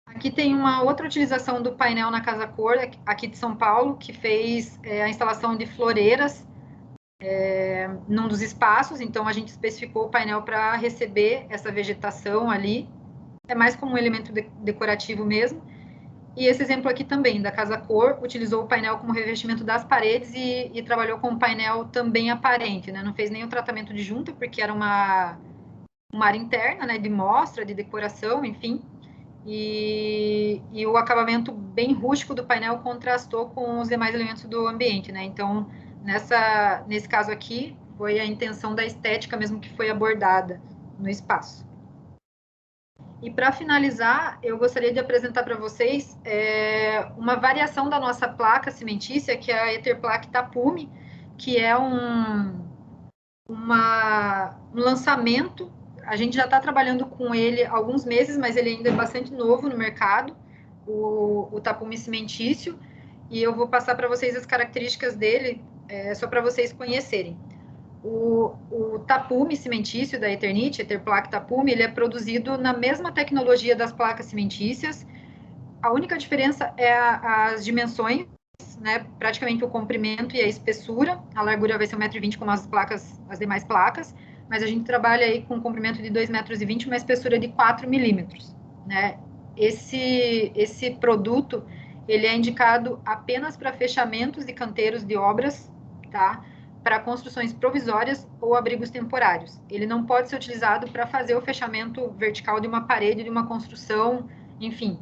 Aqui tem uma outra utilização do painel na Casa Cor, aqui de São Paulo, que fez a instalação de floreiras num dos espaços. Então, a gente especificou o painel para receber essa vegetação ali. É mais como um elemento decorativo mesmo. E esse exemplo aqui também, da Casa Cor, utilizou o painel como revestimento das paredes e trabalhou com um painel também aparente, né? Não fez nenhum tratamento de junta, porque era uma área interna, né? De mostra, de decoração, enfim. E o acabamento bem rústico do painel contrastou com os demais elementos do ambiente, né? Então, nesse caso aqui, foi a intenção da estética mesmo que foi abordada no espaço. E para finalizar, eu gostaria de apresentar para vocês uma variação da nossa placa cimentícia, que é a Etherplaque Tapume, que é um lançamento. A gente já está trabalhando com ele há alguns meses, mas ele ainda é bastante novo no mercado, o tapume cimentício, e eu vou passar para vocês as características dele, só para vocês conhecerem. O tapume cimentício da Eternit, Etherplaque Tapume, ele é produzido na mesma tecnologia das placas cimentícias. A única diferença é as dimensões, né? Praticamente o comprimento e a espessura. A largura vai ser 1,20 m como as demais placas, mas a gente trabalha aí com um comprimento de 2,20 m e uma espessura de 4 milímetros, né? Esse produto, ele é indicado apenas para fechamentos de canteiros de obras, tá? Para construções provisórias ou abrigos temporários. Ele não pode ser utilizado para fazer o fechamento vertical de uma parede, de uma construção, enfim.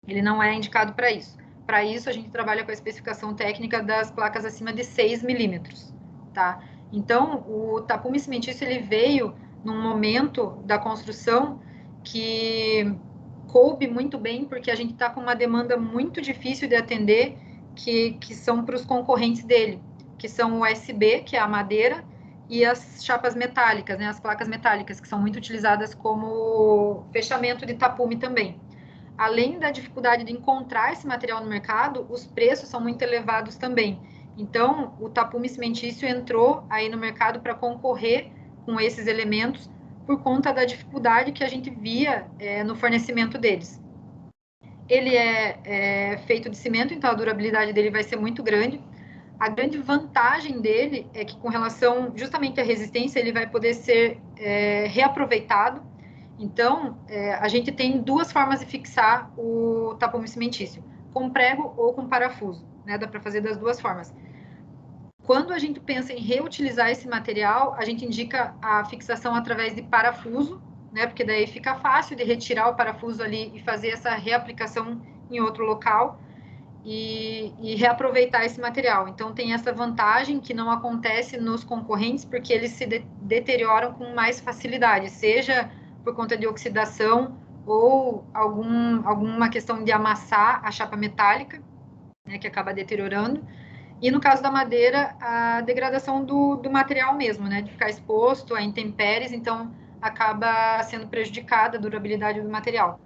Ele não é indicado para isso. Para isso, a gente trabalha com a especificação técnica das placas acima de 6 milímetros, tá? Então, o tapume cimentício, ele veio num momento da construção que coube muito bem, porque a gente está com uma demanda muito difícil de atender, que são para os concorrentes dele, que são o SB, que é a madeira, e as chapas metálicas, né, as placas metálicas, que são muito utilizadas como fechamento de tapume também. Além da dificuldade de encontrar esse material no mercado, os preços são muito elevados também. Então, o tapume cimentício entrou aí no mercado para concorrer com esses elementos por conta da dificuldade que a gente via no fornecimento deles. Ele é feito de cimento, então a durabilidade dele vai ser muito grande. A grande vantagem dele é que, com relação justamente à resistência, ele vai poder ser reaproveitado. Então, a gente tem duas formas de fixar o tapume cimentício, com prego ou com parafuso, né? Dá para fazer das duas formas. Quando a gente pensa em reutilizar esse material, a gente indica a fixação através de parafuso, né? Porque daí fica fácil de retirar o parafuso ali e fazer essa reaplicação em outro local e reaproveitar esse material. Então, tem essa vantagem que não acontece nos concorrentes, porque eles se deterioram com mais facilidade, seja por conta de oxidação ou alguma questão de amassar a chapa metálica, né, que acaba deteriorando. E no caso da madeira, a degradação do material mesmo, né, de ficar exposto a intempéries, então acaba sendo prejudicada a durabilidade do material.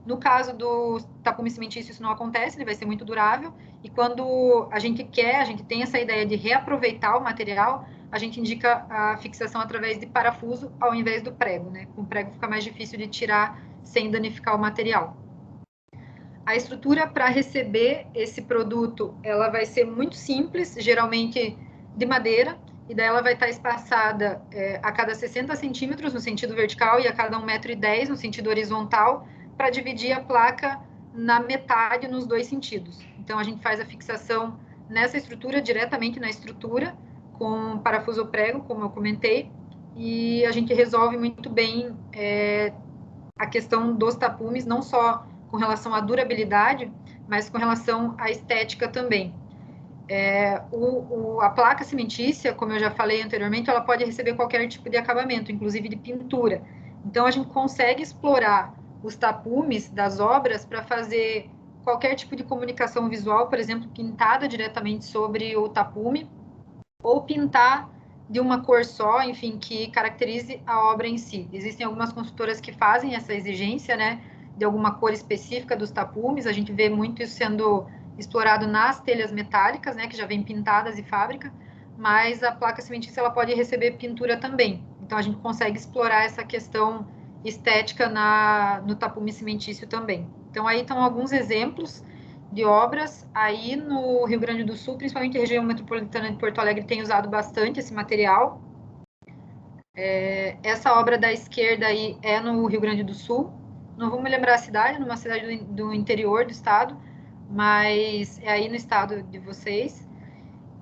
No caso do tapume cimentício, isso não acontece, ele vai ser muito durável, e quando a gente tem essa ideia de reaproveitar o material, a gente indica a fixação através de parafuso ao invés do prego, né? Com o prego fica mais difícil de tirar sem danificar o material. A estrutura para receber esse produto, ela vai ser muito simples, geralmente de madeira, e daí ela vai estar espaçada a cada 60 centímetros no sentido vertical e a cada 1,10 m no sentido horizontal, para dividir a placa na metade nos dois sentidos. Então, a gente faz a fixação nessa estrutura, diretamente na estrutura, com parafuso ou prego, como eu comentei, e a gente resolve muito bem a questão dos tapumes, não só com relação à durabilidade, mas com relação à estética também. A placa cimentícia, como eu já falei anteriormente, ela pode receber qualquer tipo de acabamento, inclusive de pintura. Então, a gente consegue explorar os tapumes das obras para fazer qualquer tipo de comunicação visual, por exemplo, pintada diretamente sobre o tapume, ou pintar de uma cor só, enfim, que caracterize a obra em si. Existem algumas construtoras que fazem essa exigência, né, de alguma cor específica dos tapumes. A gente vê muito isso sendo explorado nas telhas metálicas, né, que já vem pintadas de fábrica, mas a placa cimentícia ela pode receber pintura também. Então, a gente consegue explorar essa questão estética no tapume cimentício também. Então, aí estão alguns exemplos de obras. Aí no Rio Grande do Sul, principalmente a região metropolitana de Porto Alegre, tem usado bastante esse material. Essa obra da esquerda aí é no Rio Grande do Sul, não vou me lembrar a cidade, numa cidade do interior do estado, mas é aí no estado de vocês.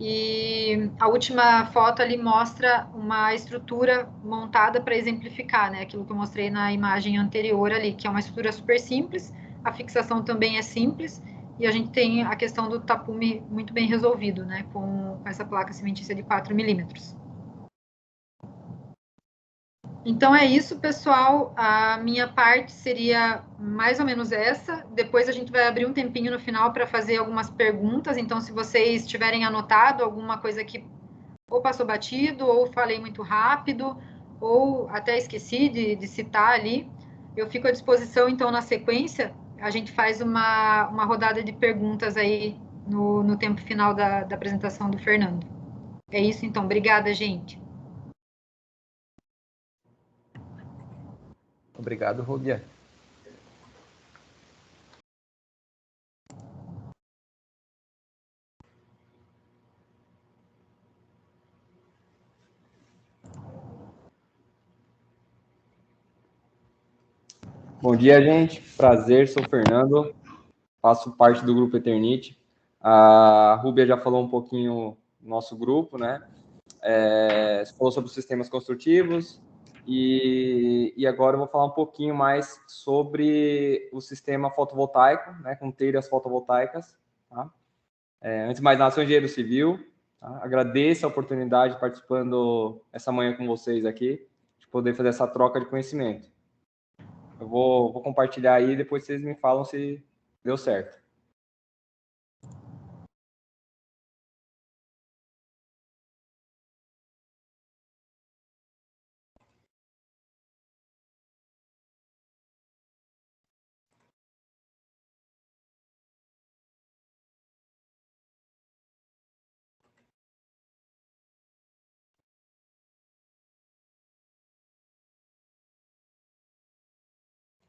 E a última foto ali mostra uma estrutura montada para exemplificar, né? Aquilo que eu mostrei na imagem anterior ali, que é uma estrutura super simples, a fixação também é simples, e a gente tem a questão do tapume muito bem resolvido, né? Com essa placa cimentícia de 4 milímetros. Então é isso, pessoal. A minha parte seria mais ou menos essa. Depois a gente vai abrir um tempinho no final para fazer algumas perguntas. Então, se vocês tiverem anotado alguma coisa que ou passou batido, ou falei muito rápido, ou até esqueci de citar ali, eu fico à disposição, então, na sequência, a gente faz uma rodada de perguntas aí no tempo final da apresentação do Fernando. É isso, então. Obrigada, gente.
Obrigado, Rubia.
Bom dia, gente. Prazer, sou o Fernando. Faço parte do Grupo Eternit. A Rúbia já falou um pouquinho do nosso grupo, né? Falou sobre os sistemas construtivos e agora eu vou falar um pouquinho mais sobre o sistema fotovoltaico, né? Com telhas fotovoltaicas. Tá? Antes de mais nada, sou engenheiro civil. Tá? Agradeço a oportunidade de participando essa manhã com vocês aqui, de poder fazer essa troca de conhecimento. Eu vou compartilhar aí, depois vocês me falam se deu certo.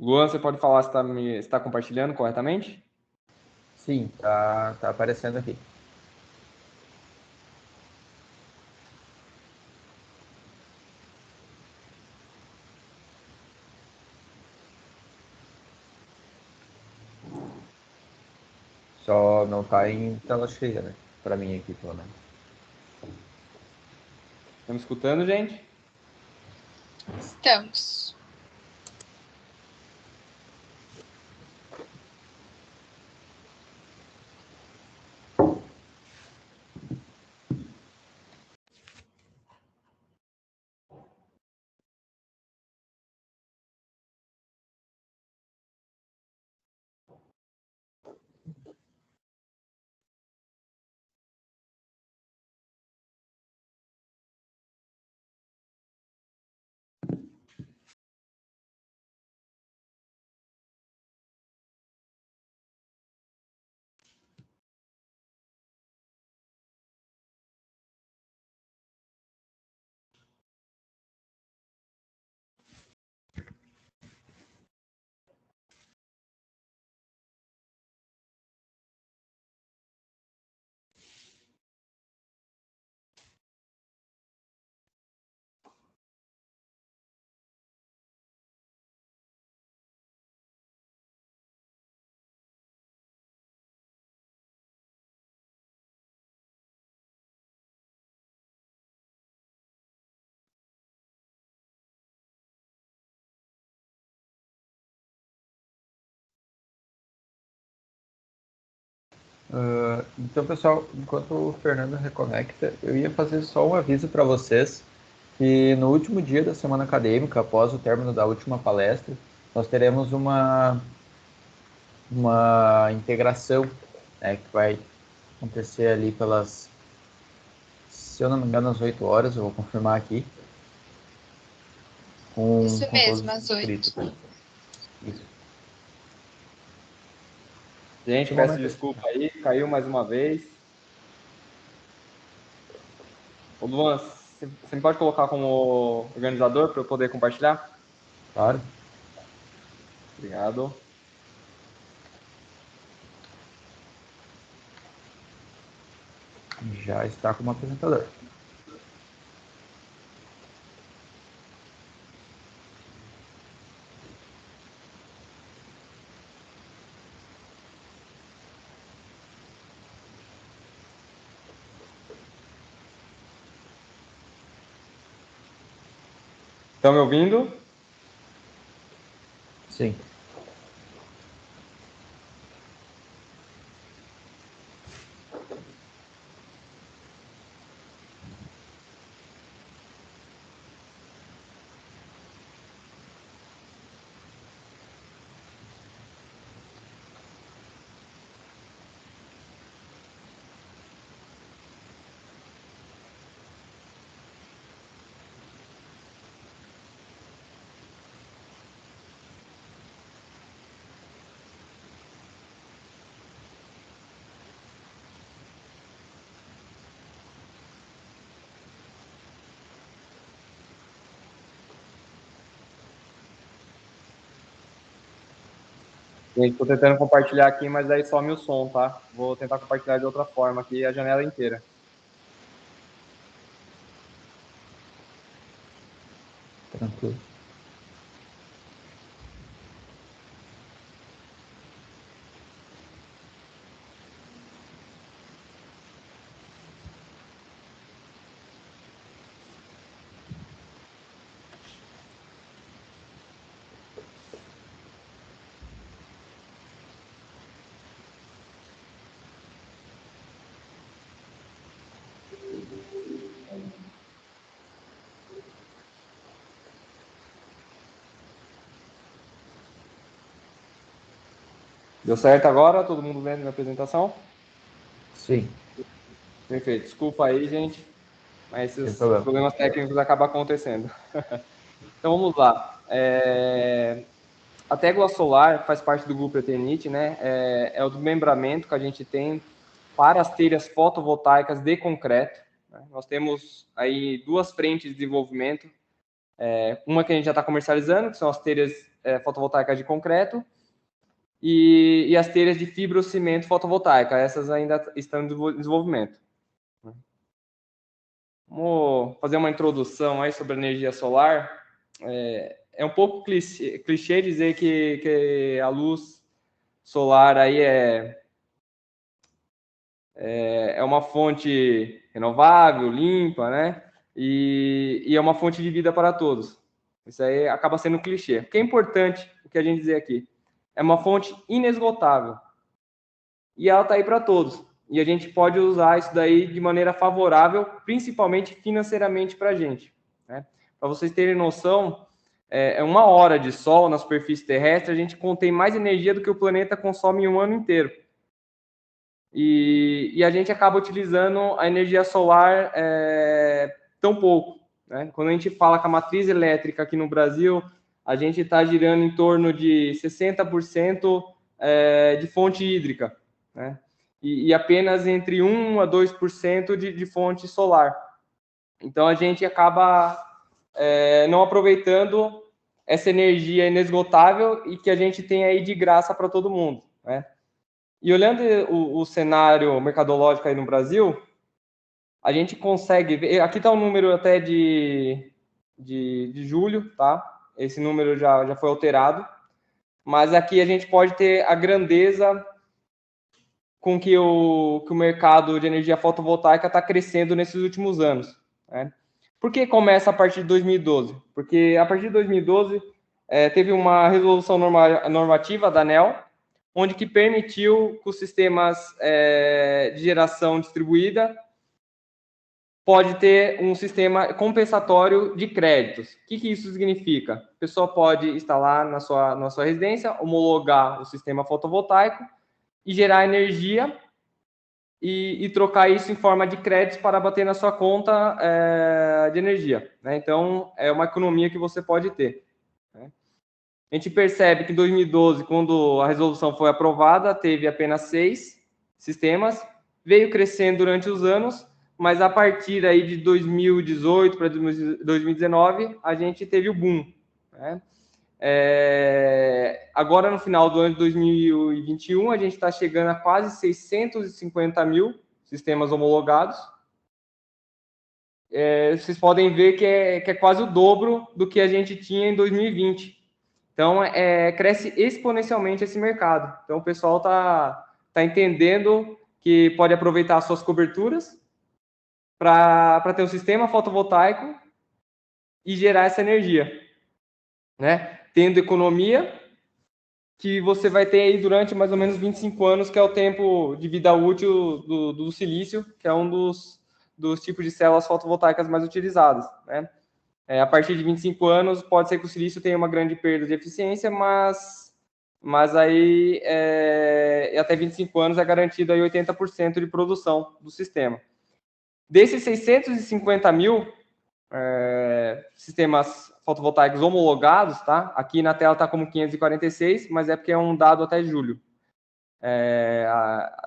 Luan, você pode falar se está compartilhando corretamente?
Sim, tá aparecendo aqui. Só não tá em tela cheia, né? Para mim aqui, pelo menos.
Estão me escutando, gente?
Estamos.
Então, pessoal, enquanto o Fernando reconecta, eu ia fazer só um aviso para vocês que no último dia da semana acadêmica, após o término da última palestra, nós teremos uma integração, né, que vai acontecer ali pelas, se eu não me engano, às 8 horas, eu vou confirmar aqui, com
Isso mesmo,
todos
às
os inscritos.
8.
Isso.
Gente, peço desculpa aí, caiu mais uma vez. Ô, Luan, você me pode colocar como organizador para eu poder compartilhar?
Claro.
Obrigado.
Já está como apresentador.
Estão me ouvindo?
Sim.
Gente, estou tentando compartilhar aqui, mas aí some o som, tá? Vou tentar compartilhar de outra forma aqui, a janela inteira.
Tranquilo.
Deu certo agora? Todo mundo vendo minha apresentação?
Sim.
Perfeito. Desculpa aí, gente, mas esses
Sem problema.
problemas técnicos acabam acontecendo. Então, vamos lá. A tégua solar faz parte do grupo Eternit, né? É o desmembramento que a gente tem para as telhas fotovoltaicas de concreto, né? Nós temos aí duas frentes de desenvolvimento. Uma que a gente já está comercializando, que são as telhas fotovoltaicas de concreto, e as telhas de fibrocimento fotovoltaica. Essas ainda estão em desenvolvimento. Vamos fazer uma introdução aí sobre a energia solar. É um pouco clichê dizer que a luz solar aí é uma fonte renovável, limpa, né? E é uma fonte de vida para todos. Isso aí acaba sendo um clichê. O que é importante, o que a gente dizer aqui, é uma fonte inesgotável. E ela está aí para todos. E a gente pode usar isso daí de maneira favorável, principalmente financeiramente para a gente, né? Para vocês terem noção, 1 hora de sol na superfície terrestre, a gente contém mais energia do que o planeta consome em um ano inteiro. E a gente acaba utilizando a energia solar tão pouco, né? Quando a gente fala que a matriz elétrica aqui no Brasil, a gente está girando em torno de 60% de fonte hídrica, né? E apenas entre 1 a 2% de fonte solar. Então, a gente acaba não aproveitando essa energia inesgotável e que a gente tem aí de graça para todo mundo, né? E olhando o cenário mercadológico aí no Brasil, a gente consegue ver, aqui está o número até de julho, tá? Esse número já foi alterado, mas aqui a gente pode ter a grandeza com que o mercado de energia fotovoltaica está crescendo nesses últimos anos, né? Por que começa a partir de 2012? Porque a partir de 2012 teve uma resolução normativa da ANEEL, onde que permitiu que os sistemas de geração distribuída pode ter um sistema compensatório de créditos. O que isso significa? A pessoa pode instalar na sua residência, homologar o sistema fotovoltaico e gerar energia e trocar isso em forma de créditos para bater na sua conta de energia, né? Então, é uma economia que você pode ter, né? A gente percebe que em 2012, quando a resolução foi aprovada, teve apenas 6 sistemas, veio crescendo durante os anos, mas a partir aí de 2018 para 2019, a gente teve o boom, né? Agora, no final do ano de 2021, a gente está chegando a quase 650 mil sistemas homologados. Vocês podem ver que é quase o dobro do que a gente tinha em 2020. Então, cresce exponencialmente esse mercado. Então, o pessoal está entendendo que pode aproveitar as suas coberturas para ter um sistema fotovoltaico e gerar essa energia, né? Tendo economia, que você vai ter aí durante mais ou menos 25 anos, que é o tempo de vida útil do silício, que é um dos tipos de células fotovoltaicas mais utilizadas, né? A partir de 25 anos, pode ser que o silício tenha uma grande perda de eficiência, mas aí até 25 anos é garantido aí 80% de produção do sistema. Desses 650 mil sistemas fotovoltaicos homologados, tá? Aqui na tela está como 546, mas é porque é um dado até julho.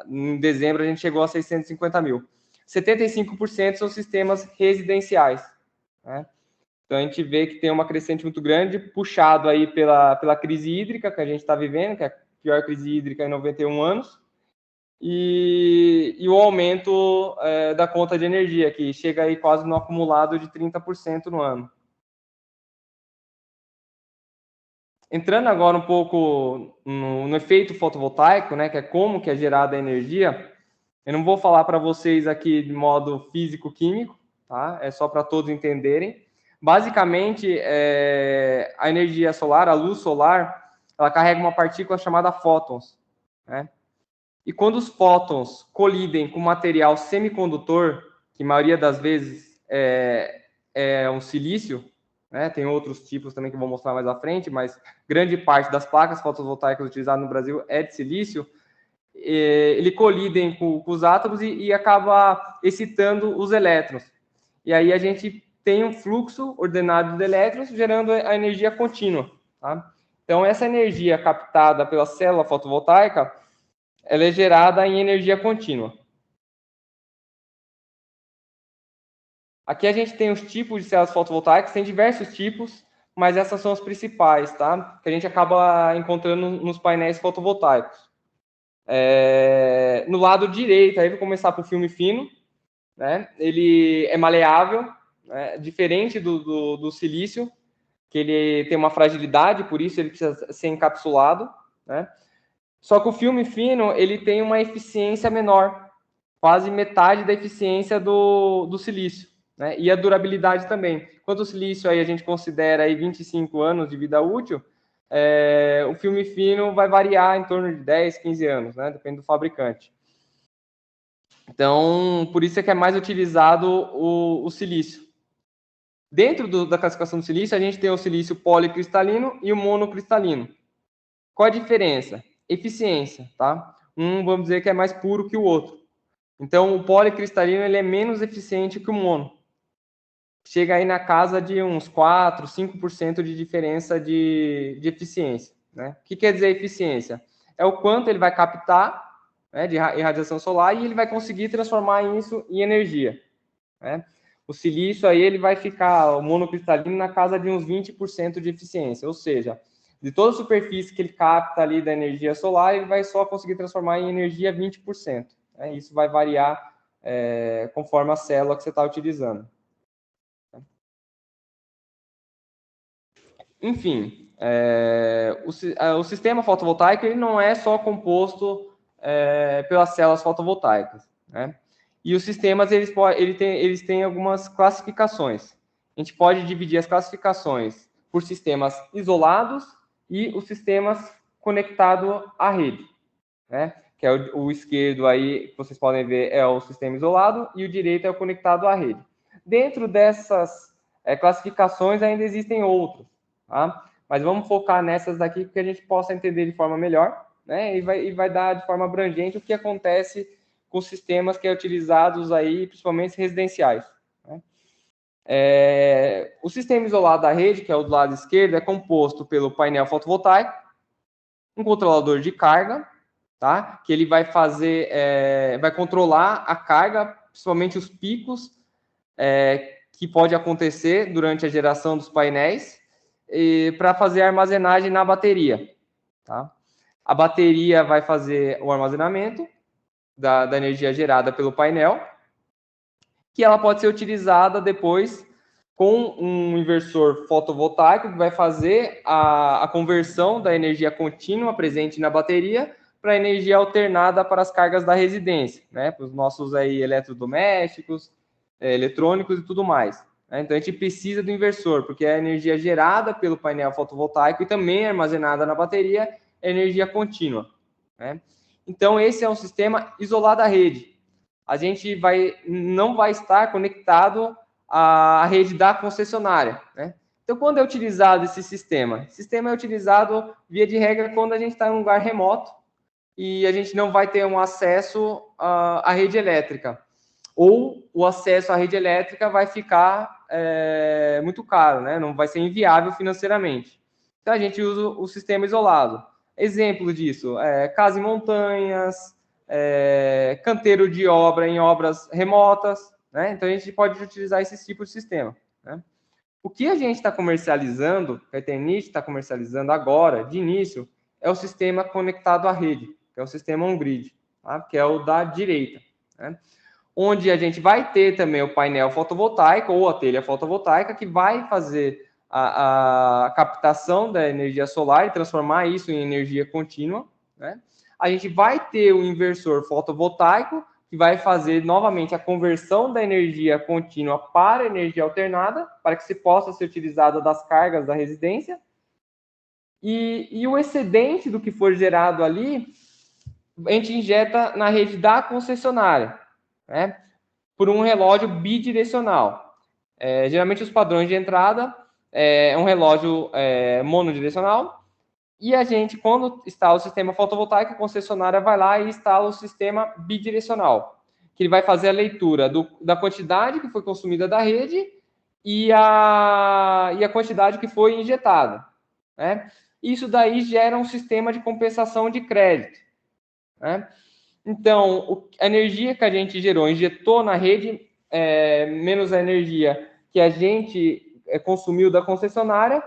Em dezembro a gente chegou a 650 mil. 75% são sistemas residenciais, né? Então a gente vê que tem uma crescente muito grande, puxado aí pela crise hídrica que a gente está vivendo, que é a pior crise hídrica em 91 anos, e o aumento da conta de energia, que chega aí quase no acumulado de 30% no ano. Entrando agora um pouco no efeito fotovoltaico, né, que é como que é gerada a energia, eu não vou falar para vocês aqui de modo físico-químico, tá? É só para todos entenderem. Basicamente, a energia solar, a luz solar, ela carrega uma partícula chamada fótons, né? E quando os fótons colidem com material semicondutor, que a maioria das vezes é um silício, né? Tem outros tipos também que eu vou mostrar mais à frente, mas grande parte das placas fotovoltaicas utilizadas no Brasil é de silício, ele colidem com os átomos e acaba excitando os elétrons. E aí a gente tem um fluxo ordenado de elétrons gerando a energia contínua, tá? Então, essa energia captada pela célula fotovoltaica, ela é gerada em energia contínua. Aqui a gente tem os tipos de células fotovoltaicas, tem diversos tipos, mas essas são as principais, tá? Que a gente acaba encontrando nos painéis fotovoltaicos. No lado direito, aí vou começar por filme fino, né? Ele é maleável, né? Diferente do silício, que ele tem uma fragilidade, por isso ele precisa ser encapsulado, né? Só que o filme fino, ele tem uma eficiência menor, quase metade da eficiência do silício, né? E a durabilidade também. Enquanto o silício aí a gente considera aí 25 anos de vida útil, o filme fino vai variar em torno de 10, 15 anos, né? Depende do fabricante. Então, por isso é que é mais utilizado o silício. Dentro da classificação do silício, a gente tem o silício policristalino e o monocristalino. Qual a diferença? Eficiência, tá? Vamos dizer que é mais puro que o outro. Então, o policristalino ele é menos eficiente que o mono. Chega aí na casa de uns 4, 5% de diferença de eficiência, né? O que quer dizer eficiência? É o quanto ele vai captar, né, de irradiação solar e ele vai conseguir transformar isso em energia, né? O silício aí ele vai ficar, o monocristalino, na casa de uns 20% de eficiência, ou seja, de toda a superfície que ele capta ali da energia solar, ele vai só conseguir transformar em energia 20%. Né? Isso vai variar conforme a célula que você está utilizando. Enfim, o sistema fotovoltaico ele não é só composto pelas células fotovoltaicas, né? E os sistemas eles têm algumas classificações. A gente pode dividir as classificações por sistemas isolados e os sistemas conectados à rede, né? Que é o esquerdo aí, que vocês podem ver, é o sistema isolado e o direito é o conectado à rede. Dentro dessas classificações ainda existem outras, tá? Mas vamos focar nessas daqui para que a gente possa entender de forma melhor, né? E vai dar de forma abrangente o que acontece com sistemas que é utilizados aí, principalmente residenciais, né? O sistema isolado da rede, que é o do lado esquerdo, é composto pelo painel fotovoltaico, um controlador de carga, tá? Que ele vai fazer, vai controlar a carga, principalmente os picos que pode acontecer durante a geração dos painéis, para fazer a armazenagem na bateria, tá? A bateria vai fazer o armazenamento da energia gerada pelo painel, que ela pode ser utilizada depois com um inversor fotovoltaico que vai fazer a conversão da energia contínua presente na bateria para energia alternada para as cargas da residência, né? Para os nossos aí eletrodomésticos, eletrônicos e tudo mais, né? Então, a gente precisa do inversor, porque a energia gerada pelo painel fotovoltaico e também armazenada na bateria é energia contínua, né? Então, esse é um sistema isolado da rede. A gente não vai estar conectado à rede da concessionária, né? Então, quando é utilizado esse sistema? Esse sistema é utilizado, via de regra, quando a gente está em um lugar remoto e a gente não vai ter um acesso à rede elétrica. Ou o acesso à rede elétrica vai ficar muito caro, né? Não vai ser inviável financeiramente. Então, a gente usa o sistema isolado. Exemplo disso, casa em montanhas, canteiro de obra em obras remotas, né? Então, a gente pode utilizar esse tipo de sistema, né? O que a gente está comercializando, a Eternit está comercializando agora, de início, é o sistema conectado à rede, que é o sistema on-grid, tá? Que é o da direita, né? Onde a gente vai ter também o painel fotovoltaico ou a telha fotovoltaica, que vai fazer a captação da energia solar e transformar isso em energia contínua, né? A gente vai ter o inversor fotovoltaico, que vai fazer novamente a conversão da energia contínua para energia alternada, para que se possa ser utilizada das cargas da residência. E o excedente do que for gerado ali, a gente injeta na rede da concessionária, né? Por um relógio bidirecional. Geralmente os padrões de entrada é um relógio monodirecional, e a gente, quando instala o sistema fotovoltaico, a concessionária vai lá e instala o sistema bidirecional, que ele vai fazer a leitura da quantidade que foi consumida da rede e a quantidade que foi injetada, né? Isso daí gera um sistema de compensação de crédito, né? Então, a energia que a gente gerou, injetou na rede, menos a energia que a gente consumiu da concessionária,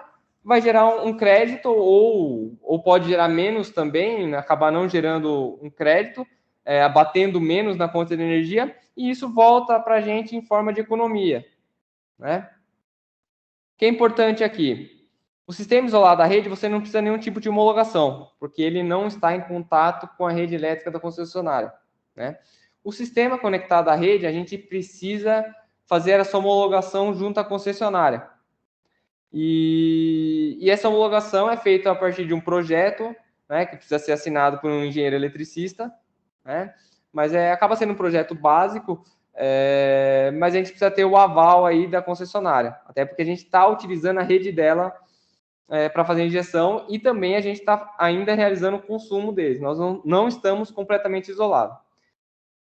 vai gerar um crédito, ou pode gerar menos também, acabar não gerando um crédito, abatendo menos na conta de energia, e isso volta para a gente em forma de economia, né? O que é importante aqui? O sistema isolado da rede, você não precisa de nenhum tipo de homologação, porque ele não está em contato com a rede elétrica da concessionária, né? O sistema conectado à rede, a gente precisa fazer essa homologação junto à concessionária. E essa homologação é feita a partir de um projeto, né, que precisa ser assinado por um engenheiro eletricista, né? Mas acaba sendo um projeto básico, mas a gente precisa ter o aval aí da concessionária, até porque a gente está utilizando a rede dela para fazer injeção, e também a gente está ainda realizando o consumo deles. Nós não estamos completamente isolados.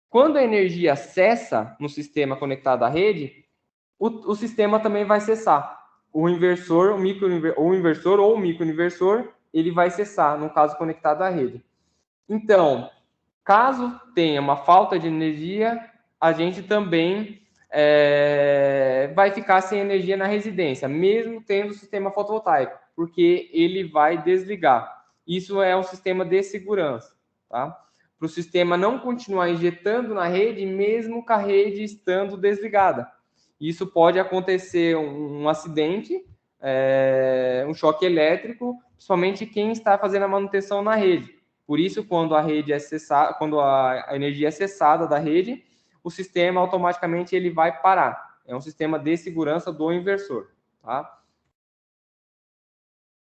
Quando a energia cessa no sistema conectado à rede, o sistema também vai cessar. O inversor, o inversor ou o microinversor, ele vai cessar, no caso conectado à rede. Então, caso tenha uma falta de energia, a gente também vai ficar sem energia na residência, mesmo tendo o sistema fotovoltaico, porque ele vai desligar. Isso é um sistema de segurança, tá? Para o sistema não continuar injetando na rede, mesmo com a rede estando desligada. Isso pode acontecer um acidente, um choque elétrico, principalmente quem está fazendo a manutenção na rede. Por isso, quando a energia é cessada da rede, o sistema automaticamente ele vai parar. É um sistema de segurança do inversor, tá?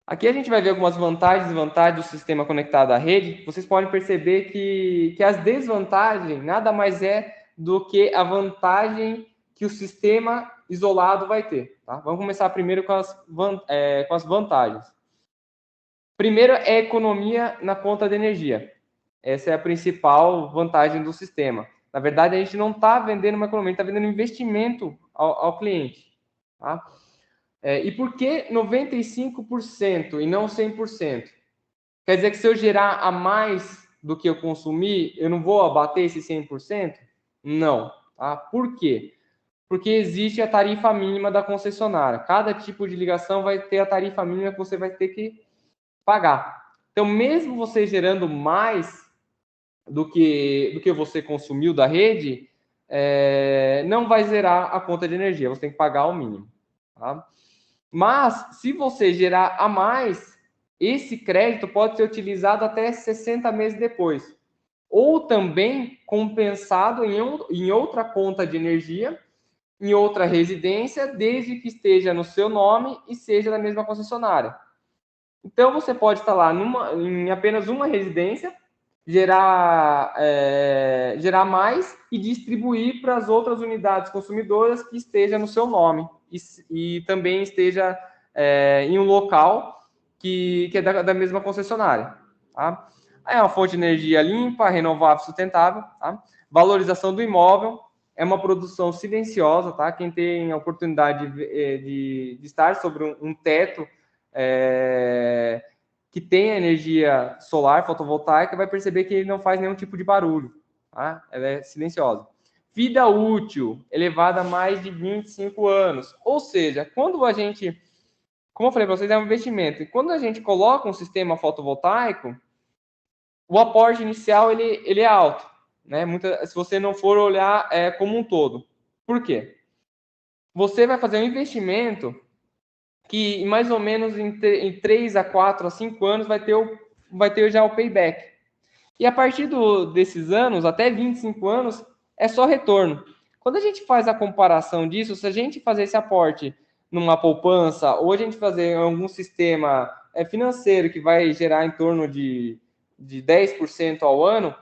Aqui a gente vai ver algumas vantagens e desvantagens do sistema conectado à rede. Vocês podem perceber que as desvantagens nada mais é do que a vantagem que o sistema isolado vai ter, tá? Vamos começar primeiro com as vantagens. Primeiro é a economia na conta de energia. Essa é a principal vantagem do sistema. Na verdade, a gente não está vendendo uma economia, a gente está vendendo um investimento ao cliente, tá? E por que 95% e não 100%? Quer dizer que se eu gerar a mais do que eu consumir, eu não vou abater esse 100%? Não, tá? Por quê? Porque existe a tarifa mínima da concessionária. Cada tipo de ligação vai ter a tarifa mínima que você vai ter que pagar. Então, mesmo você gerando mais do que você consumiu da rede, não vai zerar a conta de energia, você tem que pagar o mínimo, tá? Mas, se você gerar a mais, esse crédito pode ser utilizado até 60 meses depois, ou também compensado em outra conta de energia, em outra residência, desde que esteja no seu nome e seja da mesma concessionária. Então, você pode instalar em apenas uma residência, gerar mais e distribuir para as outras unidades consumidoras que esteja no seu nome e também esteja em um local que é da mesma concessionária. Tá? É uma fonte de energia limpa, renovável, sustentável. Tá? Valorização do imóvel. É uma produção silenciosa, tá? Quem tem a oportunidade de estar sobre um teto que tem a energia solar fotovoltaica vai perceber que ele não faz nenhum tipo de barulho, tá? Ela é silenciosa. Vida útil elevada a mais de 25 anos. Ou seja, quando a gente, como eu falei para vocês, é um investimento. E quando a gente coloca um sistema fotovoltaico, o aporte inicial ele é alto, né? Se você não for olhar como um todo. Por quê? Você vai fazer um investimento que mais ou menos em 3 a 4 a 5 anos vai ter já o payback. E a partir desses anos, até 25 anos, é só retorno. Quando a gente faz a comparação disso, se a gente fazer esse aporte numa poupança, ou a gente fazer algum sistema financeiro que vai gerar em torno de 10% ao ano,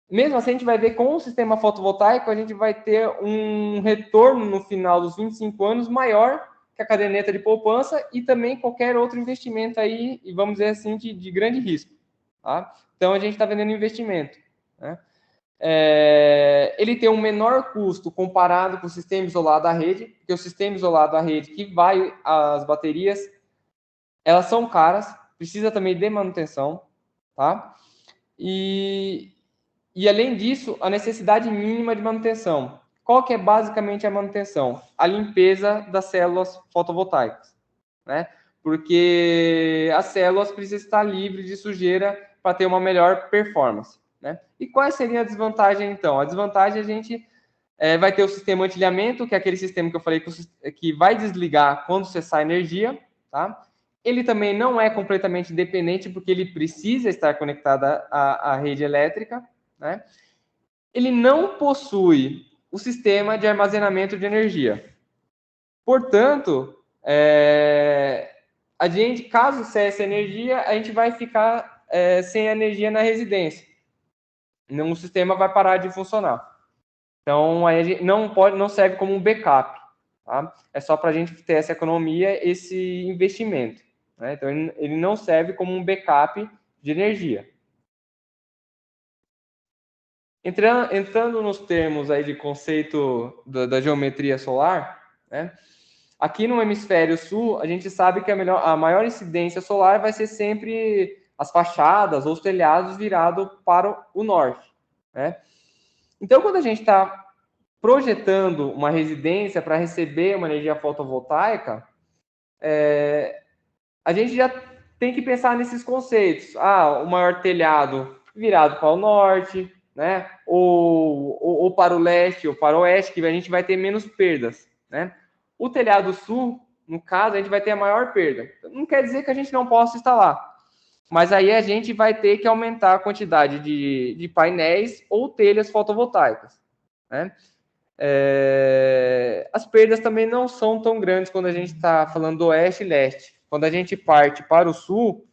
mesmo assim a gente vai ver com o sistema fotovoltaico, a gente vai ter um retorno no final dos 25 anos maior que a caderneta de poupança e também qualquer outro investimento aí, e vamos dizer assim, de grande risco. Tá? Então, a gente está vendendo investimento. Né? Ele tem um menor custo comparado com o sistema isolado à rede, porque o sistema isolado à rede, que vai às baterias, elas são caras, precisa também de manutenção, tá? E além disso, a necessidade mínima de manutenção. Qual que é basicamente a manutenção? A limpeza das células fotovoltaicas, né? Porque as células precisam estar livres de sujeira para ter uma melhor performance, né? E quais seriam as desvantagens, então? A desvantagem, a gente vai ter o sistema antilhamento, que é aquele sistema que eu falei que vai desligar quando cessar a energia, tá? Ele também não é completamente independente, porque ele precisa estar conectado à rede elétrica, né? Ele não possui o sistema de armazenamento de energia. Portanto, a gente, caso cesse a energia, a gente vai ficar sem energia na residência. O sistema vai parar de funcionar. Então, aí a gente não serve como um backup. Tá? É só para a gente ter essa economia, esse investimento. Né? Então, ele não serve como um backup de energia. Entrando nos termos aí de conceito da geometria solar, né? Aqui no hemisfério sul, a gente sabe que a maior incidência solar vai ser sempre as fachadas ou os telhados virados para o norte, né? Então, quando a gente está projetando uma residência para receber uma energia fotovoltaica, a gente já tem que pensar nesses conceitos. O maior telhado virado para o norte, né? Ou para o leste ou para o oeste, que a gente vai ter menos perdas, né? O telhado sul, no caso, a gente vai ter a maior perda. Não quer dizer que a gente não possa instalar, mas aí a gente vai ter que aumentar a quantidade de painéis ou telhas fotovoltaicas, né? As perdas também não são tão grandes quando a gente está falando do oeste e leste. Quando a gente parte para o sul,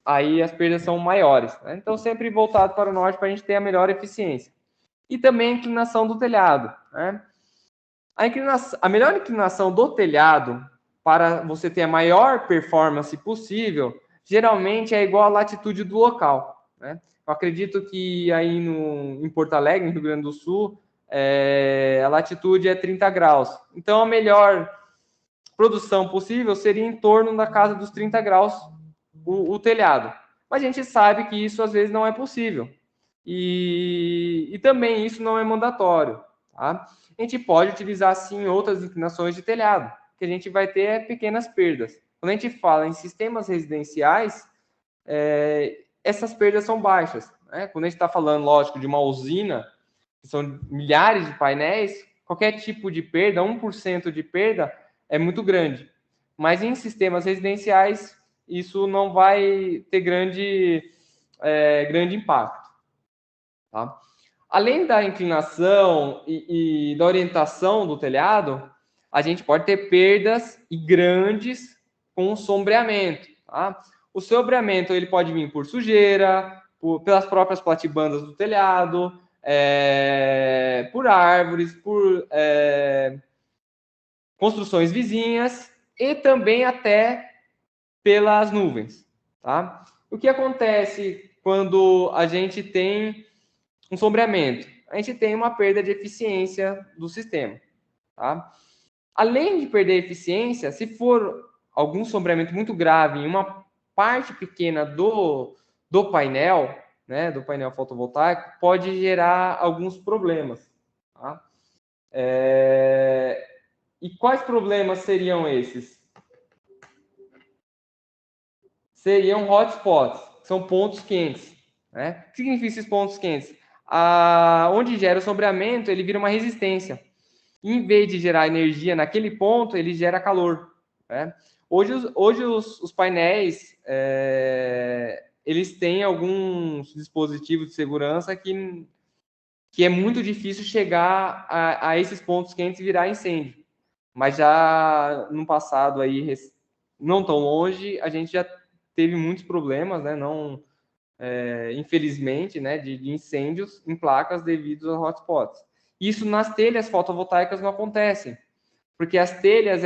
aí as perdas são maiores, né? Então, sempre voltado para o norte para a gente ter a melhor eficiência. E também a inclinação do telhado, né? A melhor inclinação do telhado para você ter a maior performance possível, geralmente é igual à latitude do local, né? Eu acredito que aí em Porto Alegre, no Rio Grande do Sul, a latitude é 30 graus. Então, a melhor produção possível seria em torno da casa dos 30 graus o telhado. Mas a gente sabe que isso às vezes não é possível. E também isso não é mandatório. Tá? A gente pode utilizar, sim, outras inclinações de telhado, que a gente vai ter pequenas perdas. Quando a gente fala em sistemas residenciais, essas perdas são baixas. Né? Quando a gente está falando, lógico, de uma usina, que são milhares de painéis, qualquer tipo de perda, 1% de perda, é muito grande. Mas em sistemas residenciais, isso não vai ter grande impacto. Tá? Além da inclinação e da orientação do telhado, a gente pode ter perdas e grandes com sombreamento. Tá? O sombreamento ele pode vir por sujeira, pelas próprias platibandas do telhado, por árvores, por construções vizinhas e também até pelas nuvens. Tá? O que acontece quando a gente tem um sombreamento? A gente tem uma perda de eficiência do sistema. Tá? Além de perder eficiência, se for algum sombreamento muito grave em uma parte pequena do painel, né, do painel fotovoltaico, pode gerar alguns problemas. Tá? E quais problemas seriam esses? Seriam hotspots, que são pontos quentes. Né? O que significa esses pontos quentes? Onde gera o sombreamento, ele vira uma resistência. Em vez de gerar energia naquele ponto, ele gera calor. Né? Hoje os painéis, eles têm alguns dispositivos de segurança que é muito difícil chegar a esses pontos quentes e virar incêndio. Mas já no passado, aí, não tão longe, a gente já teve muitos problemas, né? Não, infelizmente, né? de incêndios em placas devido a hotspots. Isso nas telhas fotovoltaicas não acontece, porque as telhas,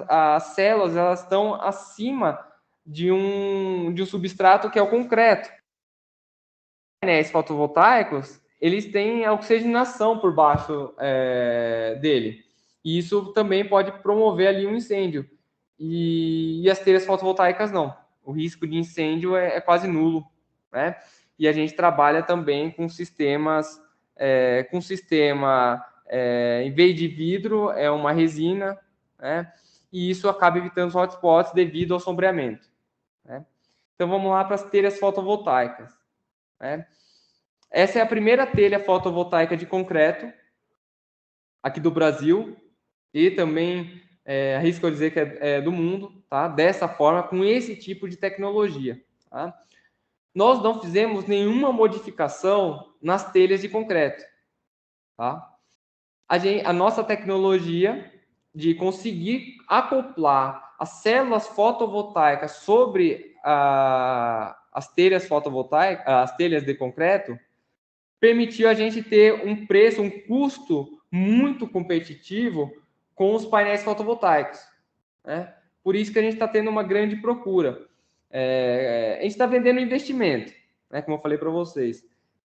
as células, elas estão acima de um substrato que é o concreto. Os painéis fotovoltaicos, eles têm a oxigenação por baixo dele. E isso também pode promover ali um incêndio. E as telhas fotovoltaicas não. O risco de incêndio é quase nulo. Né? E a gente trabalha também com sistemas, em vez de vidro, é uma resina, né? E isso acaba evitando os hotspots devido ao sombreamento. Né? Então vamos lá para as telhas fotovoltaicas. Né? Essa é a primeira telha fotovoltaica de concreto aqui do Brasil e também arrisco a dizer que é do mundo, tá? Dessa forma, com esse tipo de tecnologia. Tá? Nós não fizemos nenhuma modificação nas telhas de concreto. Tá? A nossa tecnologia de conseguir acoplar as células fotovoltaicas sobre as telhas fotovoltaicas, as telhas de concreto, permitiu a gente ter um preço, um custo muito competitivo com os painéis fotovoltaicos. Né? Por isso que a gente está tendo uma grande procura. A gente está vendendo investimento, né, como eu falei para vocês.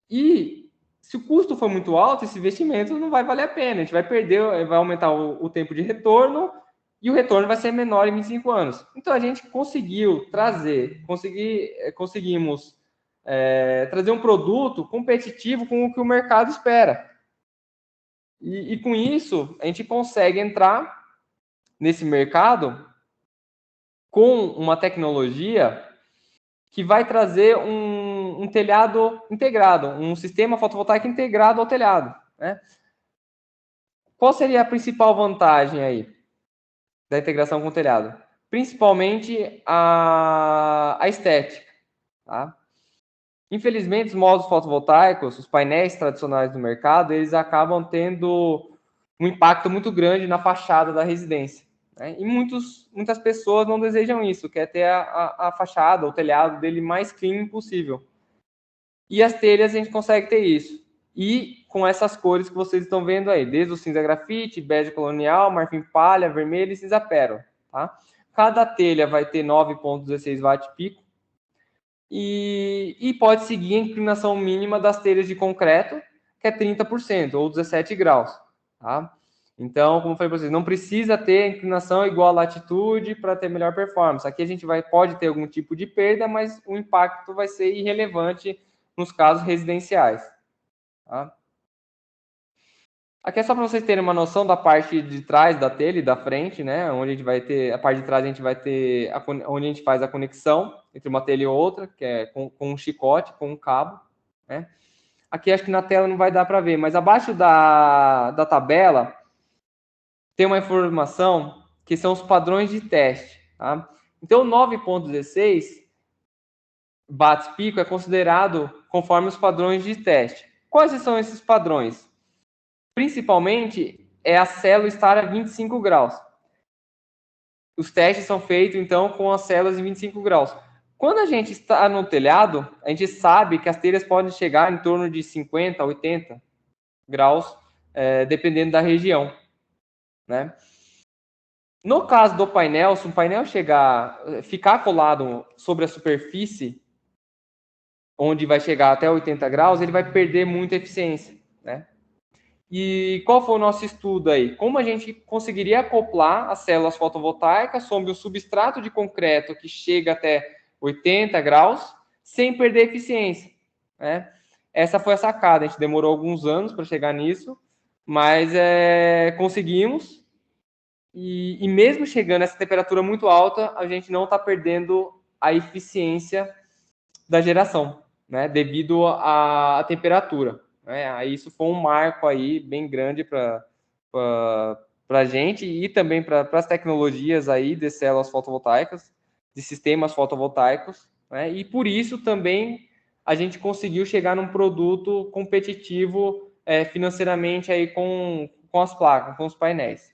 E se o custo for muito alto, esse investimento não vai valer a pena. A gente vai perder, vai aumentar o tempo de retorno e o retorno vai ser menor em 25 anos. Então, a gente conseguimos trazer um produto competitivo com o que o mercado espera. E com isso, a gente consegue entrar nesse mercado com uma tecnologia que vai trazer um telhado integrado, um sistema fotovoltaico integrado ao telhado. Né? Qual seria a principal vantagem aí da integração com o telhado? Principalmente a estética. Tá? Infelizmente, os módulos fotovoltaicos, os painéis tradicionais do mercado, eles acabam tendo um impacto muito grande na fachada da residência. Né? E muitas pessoas não desejam isso, quer ter a fachada, o telhado dele mais clean possível. E as telhas a gente consegue ter isso. E com essas cores que vocês estão vendo aí, desde o cinza grafite, bege colonial, marfim palha, vermelho e cinza pérola. Tá? Cada telha vai ter 9,16 watt pico. E pode seguir a inclinação mínima das telhas de concreto, que é 30%, ou 17 graus. Tá? Então, como eu falei para vocês, não precisa ter inclinação igual à latitude para ter melhor performance. Aqui a gente pode ter algum tipo de perda, mas o impacto vai ser irrelevante nos casos residenciais. Tá? Aqui é só para vocês terem uma noção da parte de trás da telha e da frente, né? Onde a gente vai ter, a parte de trás a gente vai ter onde a gente faz a conexão entre uma telha e outra, que é com um chicote, com um cabo, né? Aqui acho que na tela não vai dar para ver, mas abaixo da tabela tem uma informação que são os padrões de teste, tá? Então 9,16 watts pico é considerado conforme os padrões de teste. Quais são esses padrões? Principalmente, é a célula estar a 25 graus. Os testes são feitos, então, com as células em 25 graus. Quando a gente está no telhado, a gente sabe que as telhas podem chegar em torno de 50 a 80 graus, dependendo da região, né? No caso do painel, se um painel ficar colado sobre a superfície, onde vai chegar até 80 graus, ele vai perder muita eficiência, né? E qual foi o nosso estudo aí? Como a gente conseguiria acoplar as células fotovoltaicas sobre o substrato de concreto que chega até 80 graus, sem perder eficiência, né? Essa foi a sacada. A gente demorou alguns anos para chegar nisso, mas conseguimos. E mesmo chegando a essa temperatura muito alta, a gente não está perdendo a eficiência da geração, né? Devido à temperatura. Aí isso foi um marco aí bem grande para a gente e também para as tecnologias aí de células fotovoltaicas, de sistemas fotovoltaicos, né? E por isso também a gente conseguiu chegar num produto competitivo financeiramente aí com as placas, com os painéis.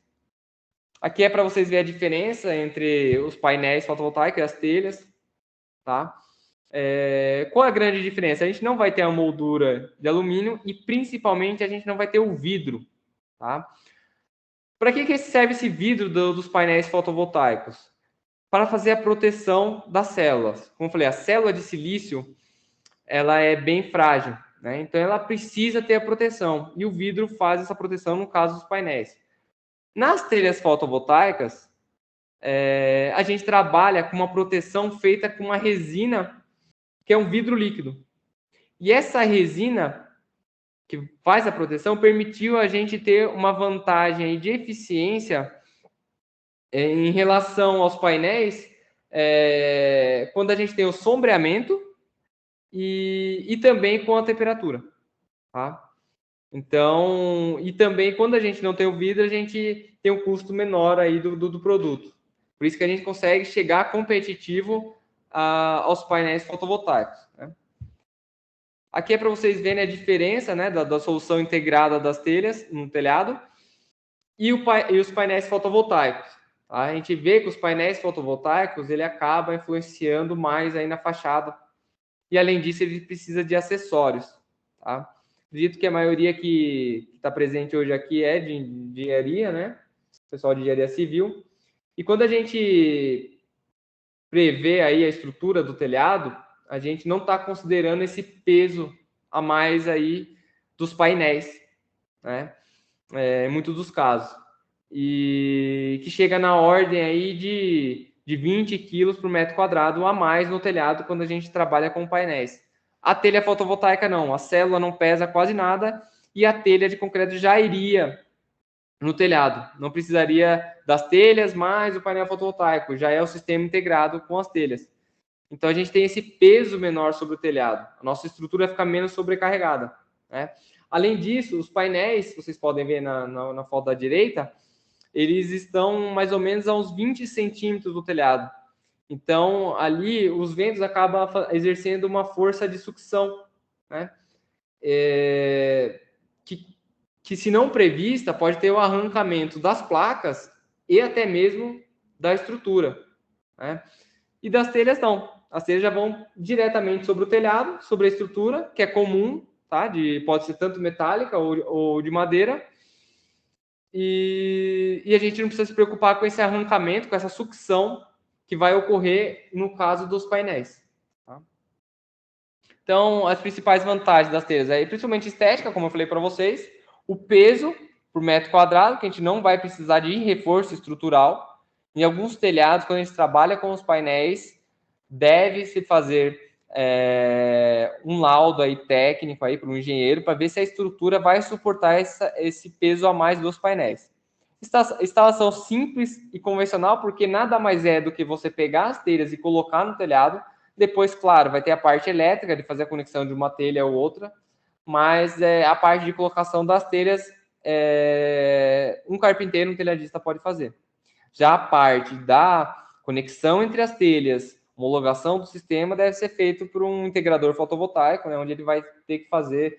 Aqui é para vocês verem a diferença entre os painéis fotovoltaicos e as telhas, tá? Qual é a grande diferença? A gente não vai ter a moldura de alumínio e, principalmente, a gente não vai ter o vidro, tá? Para que serve esse vidro dos painéis fotovoltaicos? Para fazer a proteção das células. Como eu falei, a célula de silício, ela é bem frágil, né? Então, ela precisa ter a proteção. E o vidro faz essa proteção no caso dos painéis. Nas telhas fotovoltaicas, a gente trabalha com uma proteção feita com uma resina que é um vidro líquido. E essa resina que faz a proteção permitiu a gente ter uma vantagem de eficiência em relação aos painéis, quando a gente tem o sombreamento e também com a temperatura, tá? Então, e também quando a gente não tem o vidro, a gente tem um custo menor aí do produto. Por isso que a gente consegue chegar competitivo aos painéis fotovoltaicos, né? Aqui é para vocês verem a diferença, né, da solução integrada das telhas no telhado e os painéis fotovoltaicos. Tá? A gente vê que os painéis fotovoltaicos ele acaba influenciando mais aí na fachada e além disso ele precisa de acessórios. Tá? Acredito que a maioria que está presente hoje aqui é de engenharia, né? Pessoal de engenharia civil. E quando a gente prevê aí a estrutura do telhado, a gente não está considerando esse peso a mais aí dos painéis, né? Em muitos dos casos. E que chega na ordem aí de 20 quilos por metro quadrado a mais no telhado quando a gente trabalha com painéis. A telha fotovoltaica não, a célula não pesa quase nada e a telha de concreto já iria no telhado. Não precisaria das telhas mais o painel fotovoltaico, já é o sistema integrado com as telhas. Então, a gente tem esse peso menor sobre o telhado. A nossa estrutura fica menos sobrecarregada, né? Além disso, os painéis, vocês podem ver na foto da direita, eles estão mais ou menos a uns 20 centímetros do telhado. Então, ali, os ventos acabam exercendo uma força de sucção, né? Que, se não prevista, pode ter o arrancamento das placas e até mesmo da estrutura, né? E das telhas, não. As telhas já vão diretamente sobre o telhado, sobre a estrutura, que é comum, tá? Pode ser tanto metálica ou de madeira. E a gente não precisa se preocupar com esse arrancamento, com essa sucção que vai ocorrer no caso dos painéis. Tá? Então, as principais vantagens das telhas é principalmente estética, como eu falei para vocês, o peso por metro quadrado, que a gente não vai precisar de reforço estrutural. Em alguns telhados, quando a gente trabalha com os painéis, deve-se fazer um laudo aí técnico aí para um engenheiro para ver se a estrutura vai suportar esse peso a mais dos painéis. Instalação simples e convencional, porque nada mais é do que você pegar as telhas e colocar no telhado. Depois, claro, vai ter a parte elétrica de fazer a conexão de uma telha ou outra, mas a parte de colocação das telhas, um carpinteiro, um telhadista pode fazer. Já a parte da conexão entre as telhas, homologação do sistema, deve ser feito por um integrador fotovoltaico, né, onde ele vai ter que fazer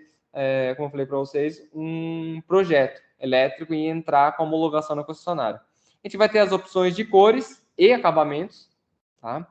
como eu falei para vocês, um projeto elétrico e entrar com a homologação na concessionária. A gente vai ter as opções de cores e acabamentos, tá?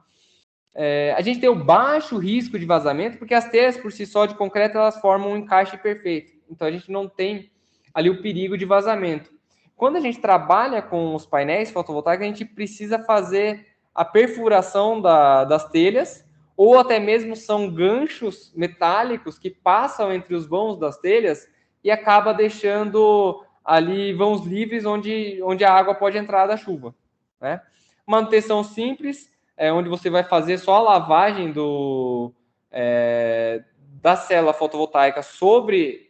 A gente tem o baixo risco de vazamento, porque as telhas por si só de concreto, elas formam um encaixe perfeito. Então, a gente não tem ali o perigo de vazamento. Quando a gente trabalha com os painéis fotovoltaicos, a gente precisa fazer a perfuração das telhas, ou até mesmo são ganchos metálicos que passam entre os vãos das telhas e acaba deixando ali vãos livres onde a água pode entrar da chuva, né? Manutenção simples, onde você vai fazer só a lavagem da célula fotovoltaica sobre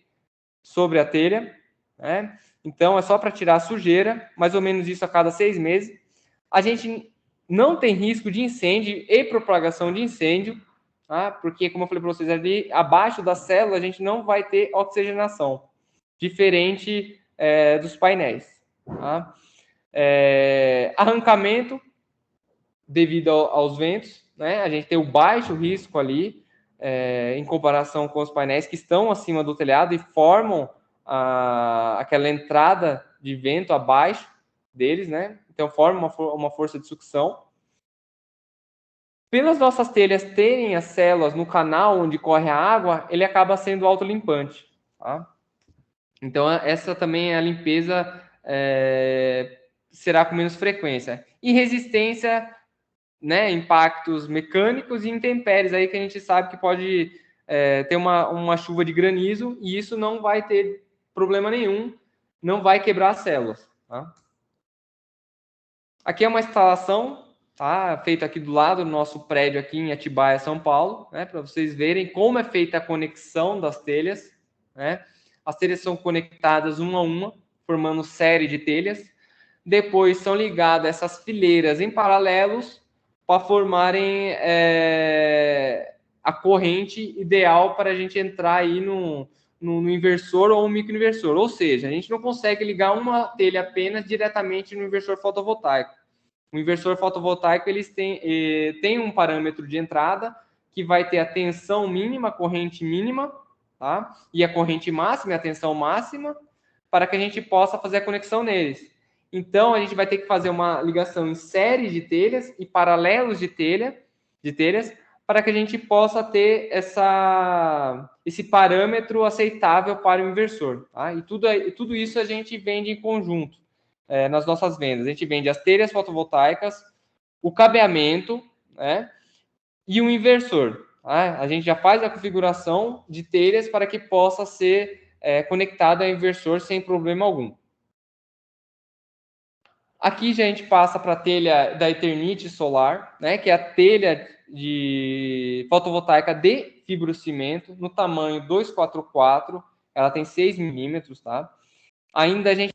a telha, né? Então, é só para tirar a sujeira, mais ou menos isso a cada 6 meses. A gente não tem risco de incêndio e propagação de incêndio, tá? Porque, como eu falei para vocês ali, abaixo da célula a gente não vai ter oxigenação, diferente dos painéis. Tá? Arrancamento devido aos ventos, né? A gente tem o baixo risco ali, em comparação com os painéis que estão acima do telhado e formam aquela entrada de vento abaixo deles, né? Então forma uma força de sucção. Pelas nossas telhas terem as células no canal onde corre a água, ele acaba sendo autolimpante, tá? Então essa também a limpeza será com menos frequência. E resistência, né, impactos mecânicos e intempéries aí que a gente sabe que pode ter uma chuva de granizo e isso não vai ter problema nenhum, não vai quebrar as células, tá? Aqui é uma instalação, tá, feita aqui do lado do nosso prédio aqui em Atibaia, São Paulo, né, para vocês verem como é feita a conexão das telhas, né? As telhas são conectadas uma a uma, formando série de telhas. Depois são ligadas essas fileiras em paralelos para formarem a corrente ideal para a gente entrar aí no inversor ou um microinversor. Ou seja, a gente não consegue ligar uma telha apenas diretamente no inversor fotovoltaico. O inversor fotovoltaico eles tem um parâmetro de entrada que vai ter a tensão mínima, a corrente mínima, tá? E a corrente máxima, a tensão máxima, para que a gente possa fazer a conexão neles. Então, a gente vai ter que fazer uma ligação em série de telhas e paralelos de telhas, para que a gente possa ter esse parâmetro aceitável para o inversor. Tá? E tudo isso a gente vende em conjunto nas nossas vendas. A gente vende as telhas fotovoltaicas, o cabeamento, né, e o inversor. Tá? A gente já faz a configuração de telhas para que possa ser conectado ao inversor sem problema algum. Aqui já a gente passa para a telha da Eternit Solar, né, que é a telha de fotovoltaica de fibrocimento, no tamanho 244, ela tem 6 milímetros, tá? Ainda a gente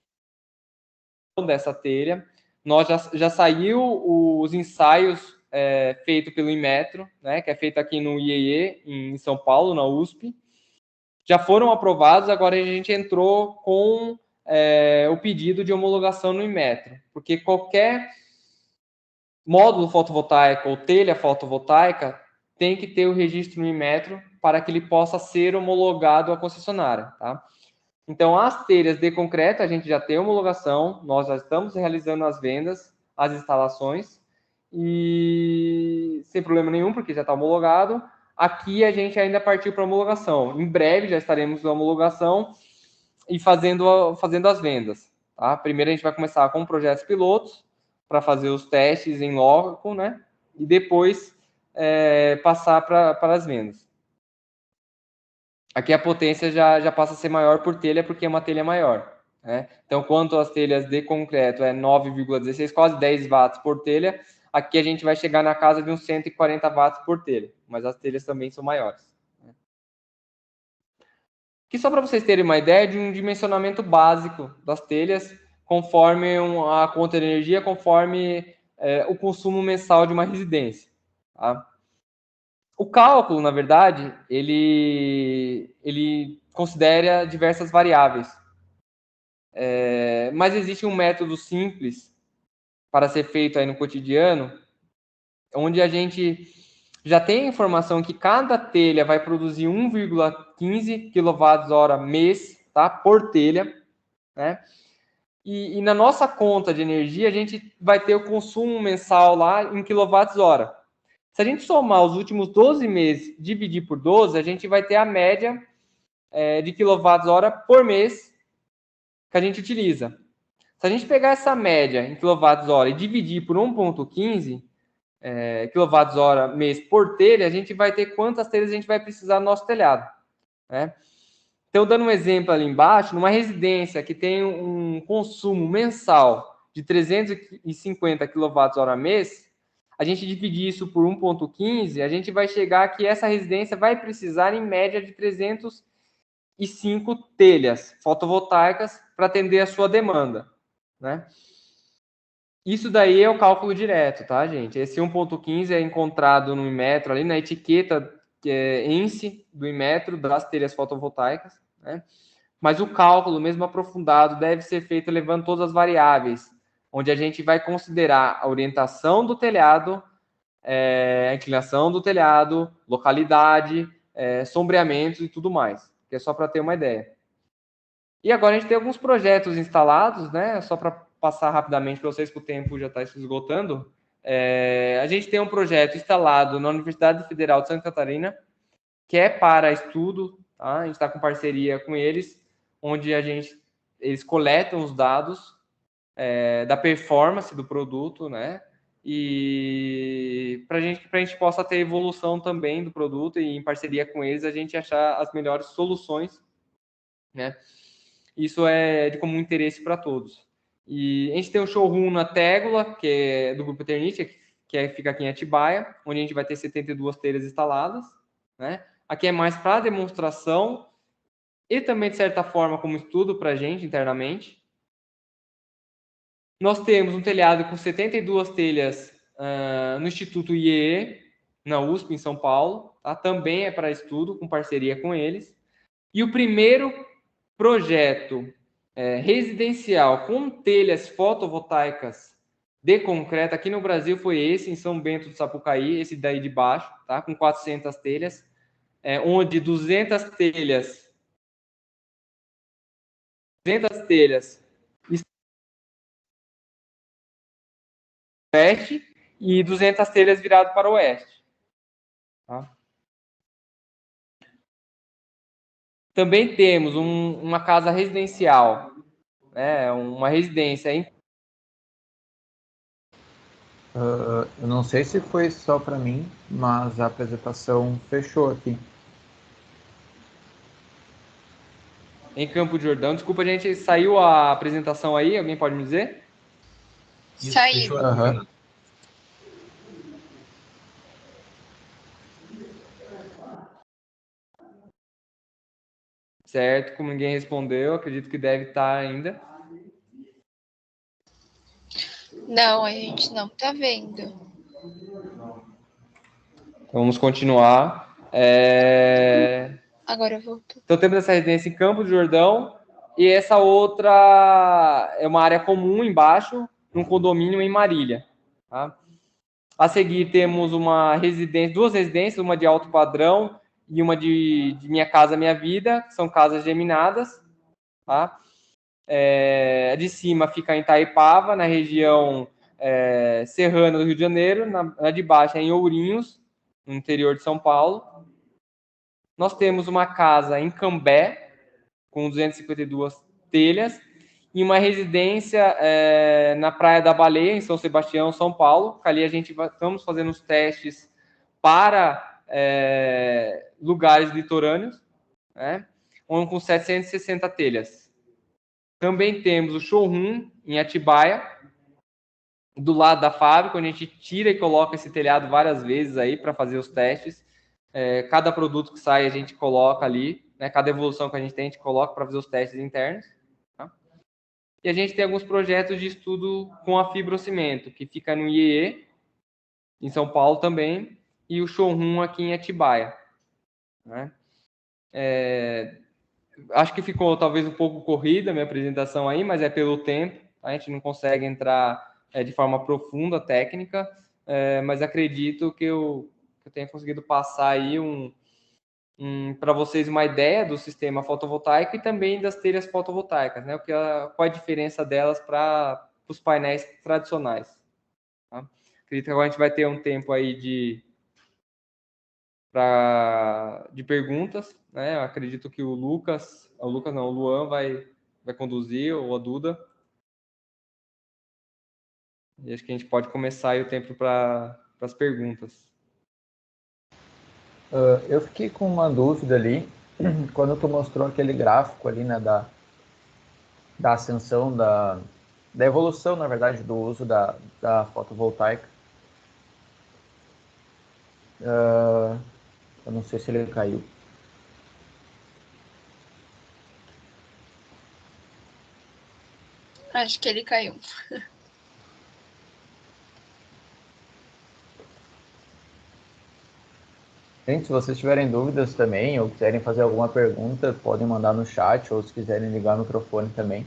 dessa telha, nós já saiu os ensaios feitos pelo Inmetro, né, que é feito aqui no IEE, em São Paulo, na USP, já foram aprovados, agora a gente entrou com o pedido de homologação no Inmetro, porque qualquer módulo fotovoltaico ou telha fotovoltaica tem que ter o registro no Inmetro para que ele possa ser homologado à concessionária, tá? Então, as telhas de concreto, a gente já tem homologação, nós já estamos realizando as vendas, as instalações, e sem problema nenhum, porque já está homologado. Aqui a gente ainda partiu para homologação. Em breve já estaremos na homologação e fazendo as vendas. Tá? Primeiro a gente vai começar com projetos pilotos para fazer os testes em loco, né? E depois passar para as vendas. Aqui a potência já passa a ser maior por telha, porque é uma telha maior. Né? Então, quanto as telhas de concreto é 9,16, quase 10 watts por telha, aqui a gente vai chegar na casa de uns 140 watts por telha, mas as telhas também são maiores. Aqui só para vocês terem uma ideia de um dimensionamento básico das telhas, conforme a conta de energia, conforme o consumo mensal de uma residência. Tá? O cálculo, na verdade, ele considera diversas variáveis. Mas existe um método simples para ser feito aí no cotidiano, onde a gente já tem a informação que cada telha vai produzir 1,15 kWh mês, tá? Por telha, né? E na nossa conta de energia, a gente vai ter o consumo mensal lá em kWh. Se a gente somar os últimos 12 meses e dividir por 12, a gente vai ter a média de kWh por mês que a gente utiliza. Se a gente pegar essa média em kWh e dividir por 1,15 kWh mês por telha, a gente vai ter quantas telhas a gente vai precisar no nosso telhado, né? Então, dando um exemplo ali embaixo, numa residência que tem um consumo mensal de 350 kWh mês, a gente dividir isso por 1,15, a gente vai chegar que essa residência vai precisar, em média, de 305 telhas fotovoltaicas para atender a sua demanda, né? Isso daí é o cálculo direto, tá, gente? Esse 1,15 é encontrado no Inmetro, ali na etiqueta que é ENSE do Inmetro, das telhas fotovoltaicas, né? Mas o cálculo, mesmo aprofundado, deve ser feito levando todas as variáveis, onde a gente vai considerar a orientação do telhado, a inclinação do telhado, localidade, sombreamento e tudo mais, que é só para ter uma ideia. E agora a gente tem alguns projetos instalados, né? Só para passar rapidamente para vocês, que o tempo já está se esgotando. A gente tem um projeto instalado na Universidade Federal de Santa Catarina, que é para estudo, tá? A gente está com parceria com eles, onde eles coletam os dados da performance do produto, né? E para a gente possa ter evolução também do produto e em parceria com eles a gente achar as melhores soluções, né? Isso é de comum interesse para todos. E a gente tem um showroom na Tégula, que é do Grupo Eternit, fica aqui em Atibaia, onde a gente vai ter 72 telhas instaladas, né? Aqui é mais para demonstração e também, de certa forma, como estudo para a gente internamente. Nós temos um telhado com 72 telhas no Instituto IEE, na USP, em São Paulo. Tá? Também é para estudo, com parceria com eles. E o primeiro projeto residencial com telhas fotovoltaicas de concreto aqui no Brasil foi esse, em São Bento do Sapucaí, esse daí de baixo, tá? Com 400 telhas, onde 200 telhas leste e 200 telhas virado para o oeste. Tá? Também temos uma casa residencial, uma residência em...
Eu não sei se foi só para mim, mas a apresentação fechou aqui.
Em Campo de Jordão. Desculpa, gente, saiu a apresentação aí? Alguém pode me dizer?
Saiu.
Uhum.
Certo, como ninguém respondeu, acredito que deve estar ainda.
Não, a gente não tá vendo.
Então, vamos continuar.
Agora voltou.
Então, temos essa residência em Campo de Jordão e essa outra é uma área comum embaixo, num condomínio em Marília. Tá? A seguir, temos duas residências, uma de alto padrão e uma de Minha Casa Minha Vida, que são casas geminadas. Tá? A de cima fica em Itaipava, na região serrana do Rio de Janeiro, na de baixo é em Ourinhos, no interior de São Paulo. Nós temos uma casa em Cambé, com 252 telhas, e uma residência na Praia da Baleia, em São Sebastião, São Paulo. Ali a gente estamos fazendo os testes para lugares litorâneos, né, com 760 telhas. Também temos o showroom em Atibaia, do lado da fábrica, onde a gente tira e coloca esse telhado várias vezes aí para fazer os testes. Cada produto que sai a gente coloca ali, né, cada evolução que a gente tem, a gente coloca para fazer os testes internos. Tá? E a gente tem alguns projetos de estudo com a fibrocimento, que fica no IEE, em São Paulo também, e o showroom aqui em Atibaia. Né? Acho que ficou talvez um pouco corrida a minha apresentação aí, mas é pelo tempo, a gente não consegue entrar de forma profunda, técnica, mas acredito que eu que eu tenha conseguido passar aí para vocês uma ideia do sistema fotovoltaico e também das telhas fotovoltaicas, né? Qual a diferença delas para os painéis tradicionais. Tá? Acredito que agora a gente vai ter um tempo aí de perguntas, né? Eu acredito que o Luan vai conduzir, ou a Duda. E acho que a gente pode começar aí o tempo para as perguntas.
Eu fiquei com uma dúvida ali, quando tu mostrou aquele gráfico ali, né, da ascensão, da evolução, na verdade, do uso da fotovoltaica. Eu não sei se ele caiu.
Acho que ele caiu.
Gente, se vocês tiverem dúvidas também, ou quiserem fazer alguma pergunta, podem mandar no chat, ou se quiserem ligar o microfone também.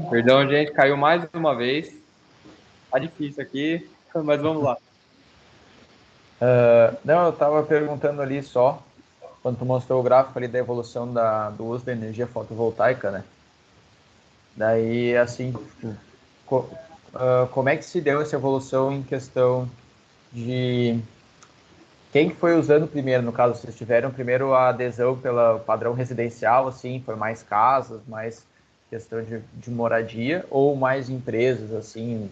Perdão, gente, caiu mais uma vez. Tá difícil aqui, mas vamos lá.
Não, eu estava perguntando ali só, quando tu mostrou o gráfico ali da evolução do uso da energia fotovoltaica, né? Daí, assim, como é que se deu essa evolução em questão de quem foi usando primeiro, no caso, vocês tiveram primeiro a adesão pelo padrão residencial, assim, foi mais casas, mais questão de moradia, ou mais empresas, assim,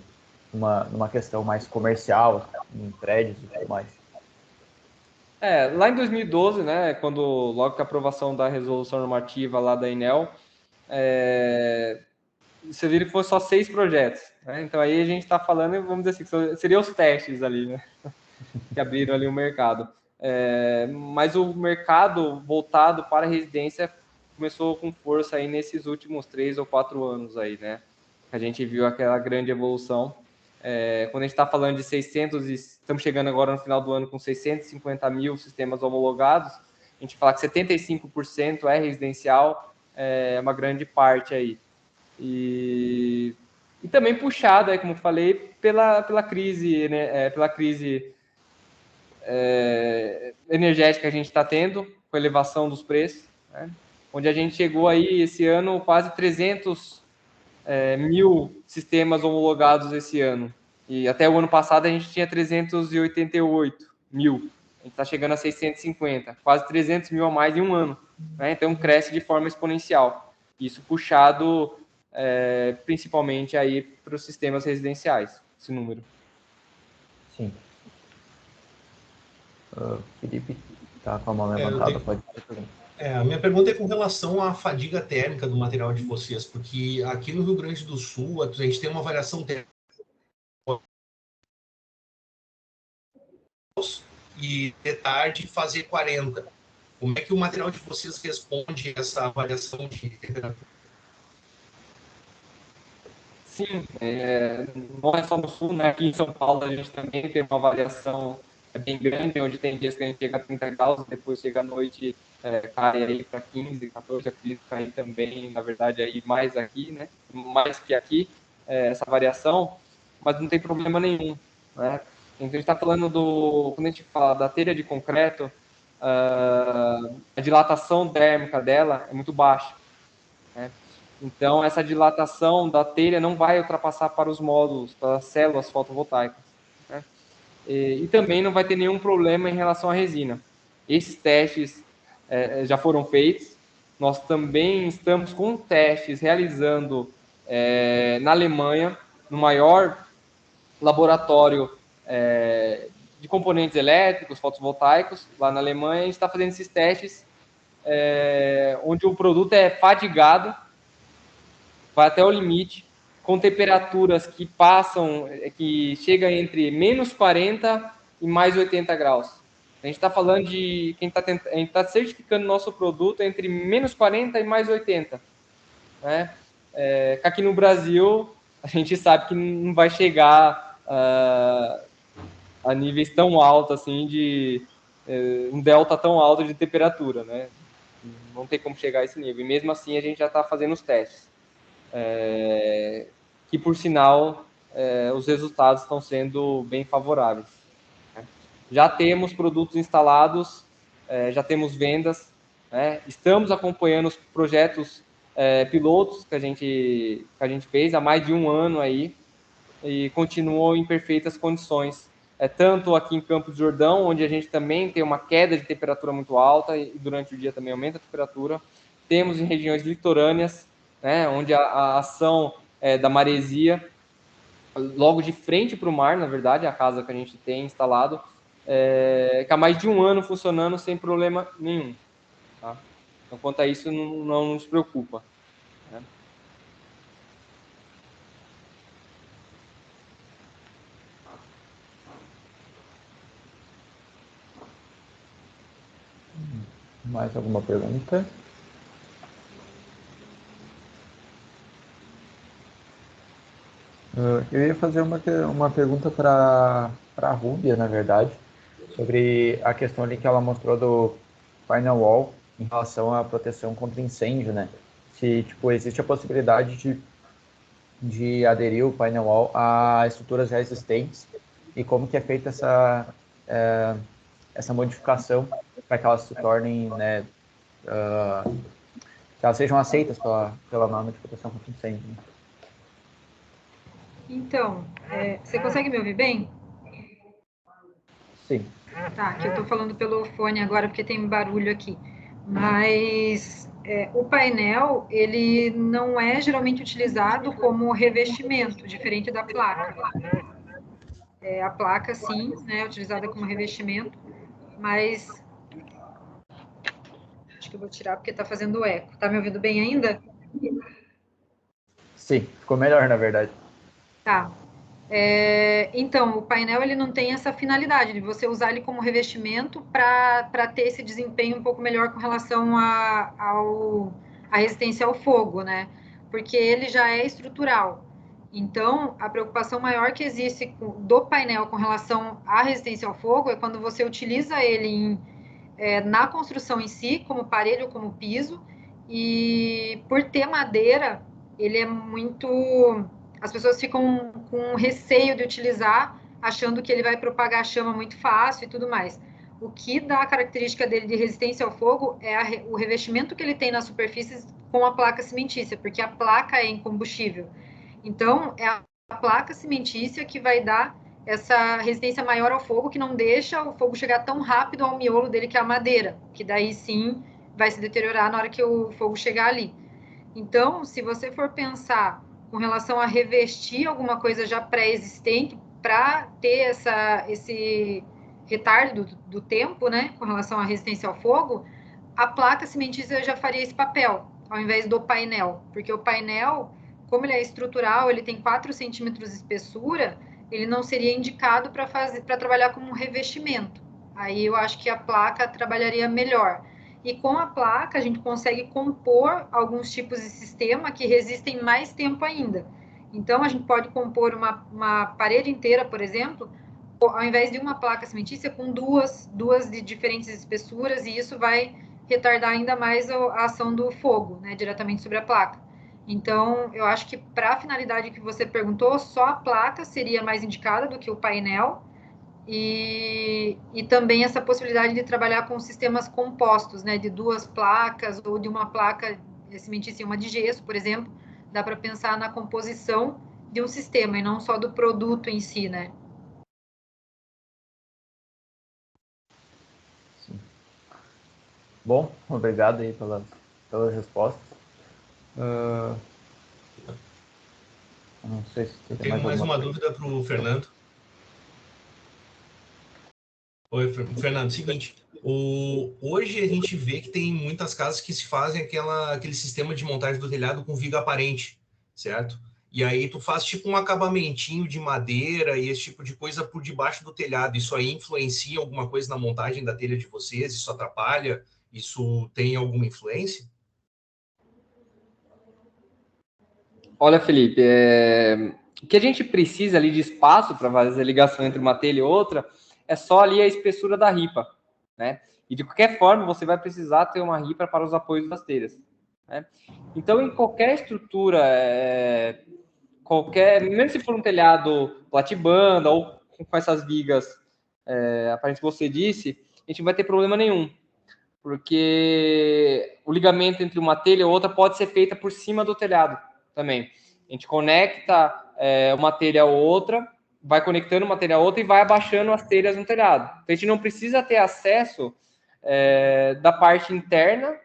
numa questão mais comercial, em prédios e tudo mais?
Lá em 2012, né, logo com a aprovação da resolução normativa lá da Enel, você viu que foi só 6 projetos, né? Então aí a gente está falando, vamos dizer assim, que seriam os testes ali, né, que abriram ali o mercado. Mas o mercado voltado para a residência começou com força aí nesses últimos 3 ou 4 anos aí, né? A gente viu aquela grande evolução. Quando a gente está falando de 600, estamos chegando agora no final do ano com 650 mil sistemas homologados, a gente fala que 75% é residencial, é uma grande parte aí. E também puxada, como eu falei, pela crise, né, pela crise energética que a gente está tendo, com a elevação dos preços, né, onde a gente chegou aí esse ano quase 300 mil sistemas homologados esse ano. E até o ano passado a gente tinha 388 mil. A gente está chegando a 650, quase 300 mil a mais em um ano. Né? Então cresce de forma exponencial. Isso puxado principalmente aí para os sistemas residenciais, esse número.
Sim. Felipe está com a mão levantada, pode fazer pergunta.
A minha pergunta é com relação à fadiga térmica do material de vocês, porque aqui no Rio Grande do Sul a gente tem uma variação térmica e de tarde fazer 40. Como é que o material de vocês responde a essa variação de temperatura?
Sim, não é só no sul, né? Aqui em São Paulo a gente também tem uma variação bem grande, onde tem dias que a gente chega a 30 graus, depois chega à noite, cai aí para 15, 14, acredito que cai também, na verdade, aí mais aqui, né? Mais que aqui, essa variação, mas não tem problema nenhum, né? Então a gente está falando quando a gente fala da telha de concreto, a dilatação térmica dela é muito baixa, né? Então, essa dilatação da telha não vai ultrapassar para os módulos, para as células fotovoltaicas, né? E também não vai ter nenhum problema em relação à resina. Esses testes já foram feitos. Nós também estamos com testes realizando na Alemanha, no maior laboratório de componentes elétricos, fotovoltaicos, lá na Alemanha. A gente está fazendo esses testes onde o produto é fadigado, vai até o limite, com temperaturas que chegam entre menos 40 e mais 80 graus. A gente está falando de a gente está certificando nosso produto entre menos 40 e mais 80. Né? Aqui no Brasil, a gente sabe que não vai chegar a níveis tão altos, assim, de um delta tão alto de temperatura, né? Não tem como chegar a esse nível. E mesmo assim, a gente já está fazendo os testes. Que, por sinal, os resultados estão sendo bem favoráveis. Né? Já temos produtos instalados, já temos vendas, né? Estamos acompanhando os projetos pilotos que a gente fez há mais de um ano aí, e continuam em perfeitas condições. Tanto aqui em Campos do Jordão, onde a gente também tem uma queda de temperatura muito alta e durante o dia também aumenta a temperatura. Temos em regiões litorâneas, né, onde a ação da maresia, logo de frente para o mar, na verdade, a casa que a gente tem instalado, que há mais de um ano funcionando sem problema nenhum. Tá? Então, quanto a isso, não nos preocupa. Né?
Mais alguma pergunta? Eu ia fazer uma pergunta para a Rúbia, na verdade, sobre a questão ali que ela mostrou do painel wall em relação à proteção contra incêndio, né? Se, tipo, existe a possibilidade de aderir o painel wall a estruturas já existentes e como que é feita essa modificação para que elas se tornem, né, que elas sejam aceitas pela norma de proteção contra incêndio. Né?
Então, você consegue me ouvir bem?
Sim.
Tá, que eu estou falando pelo fone agora porque tem barulho aqui. Mas o painel, ele não é geralmente utilizado como revestimento, diferente da placa. A placa, sim, né, é utilizada como revestimento, mas... Acho que eu vou tirar porque está fazendo eco. Tá me ouvindo bem ainda?
Sim, ficou melhor, na verdade.
Tá. Então, o painel ele não tem essa finalidade de você usar ele como revestimento para ter esse desempenho um pouco melhor com relação à resistência ao fogo, né? Porque ele já é estrutural. Então, a preocupação maior que existe do painel com relação à resistência ao fogo é quando você utiliza ele na construção em si, como parede ou como piso, e por ter madeira, ele é muito... As pessoas ficam com receio de utilizar, achando que ele vai propagar chama muito fácil e tudo mais. O que dá a característica dele de resistência ao fogo é o revestimento que ele tem nas superfícies com a placa cimentícia, porque a placa é incombustível. Então, é a placa cimentícia que vai dar essa resistência maior ao fogo, que não deixa o fogo chegar tão rápido ao miolo dele, que é a madeira, que daí sim vai se deteriorar na hora que o fogo chegar ali. Então, se você for pensar com relação a revestir alguma coisa já pré-existente para ter esse retardo do tempo, né, com relação à resistência ao fogo, a placa cimentícia já faria esse papel, ao invés do painel, porque o painel, como ele é estrutural, ele tem 4 centímetros de espessura, ele não seria indicado para trabalhar como um revestimento. Aí eu acho que a placa trabalharia melhor. E com a placa, a gente consegue compor alguns tipos de sistema que resistem mais tempo ainda. Então, a gente pode compor uma parede inteira, por exemplo, ao invés de uma placa cimentícia, com duas de diferentes espessuras, e isso vai retardar ainda mais a ação do fogo, né, diretamente sobre a placa. Então, eu acho que para a finalidade que você perguntou, só a placa seria mais indicada do que o painel, e também essa possibilidade de trabalhar com sistemas compostos, né, de 2 placas ou de uma placa cimentícia e uma de gesso, por exemplo, dá para pensar na composição de um sistema e não só do produto em si, né?
Sim. Bom, obrigado aí pelas respostas. Não sei se tem
mais uma dúvida para o Fernando. Oi, Fernando, seguinte, hoje a gente vê que tem muitas casas que se fazem aquele sistema de montagem do telhado com viga aparente, certo? e aí tu faz tipo um acabamentinho de madeira e esse tipo de coisa por debaixo do telhado. Isso aí influencia alguma coisa na montagem da telha de vocês? Isso atrapalha? Isso tem alguma influência?
Olha, Felipe, o que a gente precisa ali de espaço para fazer a ligação entre uma telha e outra é só ali a espessura da ripa, né? E de qualquer forma, você vai precisar ter uma ripa para os apoios das telhas, né? Então, em qualquer estrutura, mesmo se for um telhado platibanda ou com essas vigas aparentes que você disse, a gente não vai ter problema nenhum, porque o ligamento entre uma telha e outra pode ser feita por cima do telhado também. A gente conecta uma telha a outra, vai conectando uma telha a outra e vai abaixando as telhas no telhado. Então, a gente não precisa ter acesso da parte interna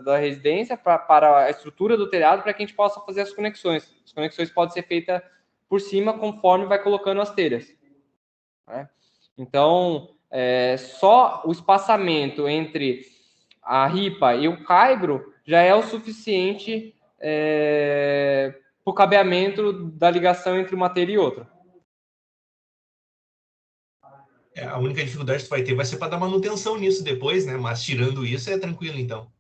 da residência para a estrutura do telhado para que a gente possa fazer as conexões. As conexões podem ser feitas por cima conforme vai colocando as telhas, né? Então, só o espaçamento entre a ripa e o caibro já é o suficiente para o cabeamento da ligação entre uma telha e outra.
A única dificuldade que tu vai ter vai ser para dar manutenção nisso depois, né? Mas tirando isso, é tranquilo, então.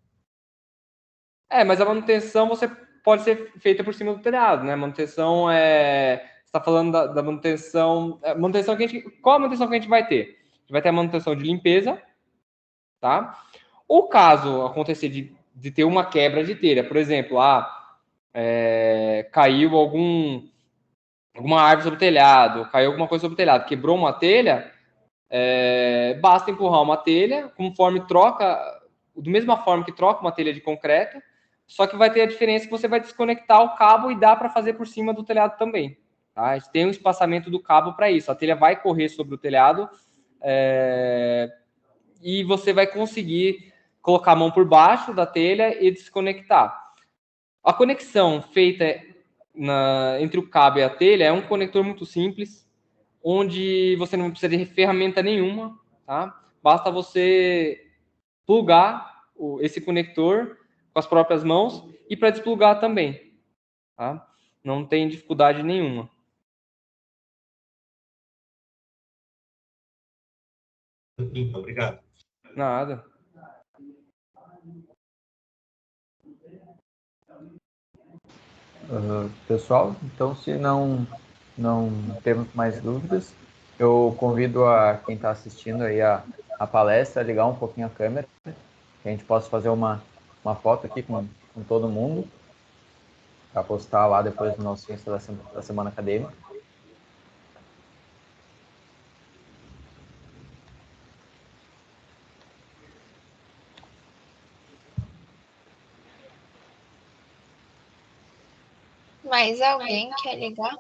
Mas a manutenção você pode ser feita por cima do telhado, né? Manutenção você está falando da manutenção. Manutenção qual a manutenção que a gente vai ter? A gente vai ter a manutenção de limpeza, tá? O caso acontecer de ter uma quebra de telha, por exemplo, caiu alguma árvore sobre o telhado, caiu alguma coisa sobre o telhado, quebrou uma telha, basta empurrar uma telha, conforme da mesma forma que troca uma telha de concreto, só que vai ter a diferença que você vai desconectar o cabo e dá para fazer por cima do telhado também. Tá? A gente tem um espaçamento do cabo para isso. A telha vai correr sobre o telhado e você vai conseguir colocar a mão por baixo da telha e desconectar. A conexão feita entre o cabo e a telha é um conector muito simples, onde você não precisa de ferramenta nenhuma, tá? Basta você plugar esse conector com as próprias mãos e para desplugar também, tá? Não tem dificuldade nenhuma.
Obrigado.
Nada.
Pessoal, então se não temos mais dúvidas, eu convido a quem está assistindo aí a palestra a ligar um pouquinho a câmera, que a gente possa fazer uma foto aqui com todo mundo, para postar lá depois no nosso Insta da Semana Acadêmica.
Mais alguém quer ligar?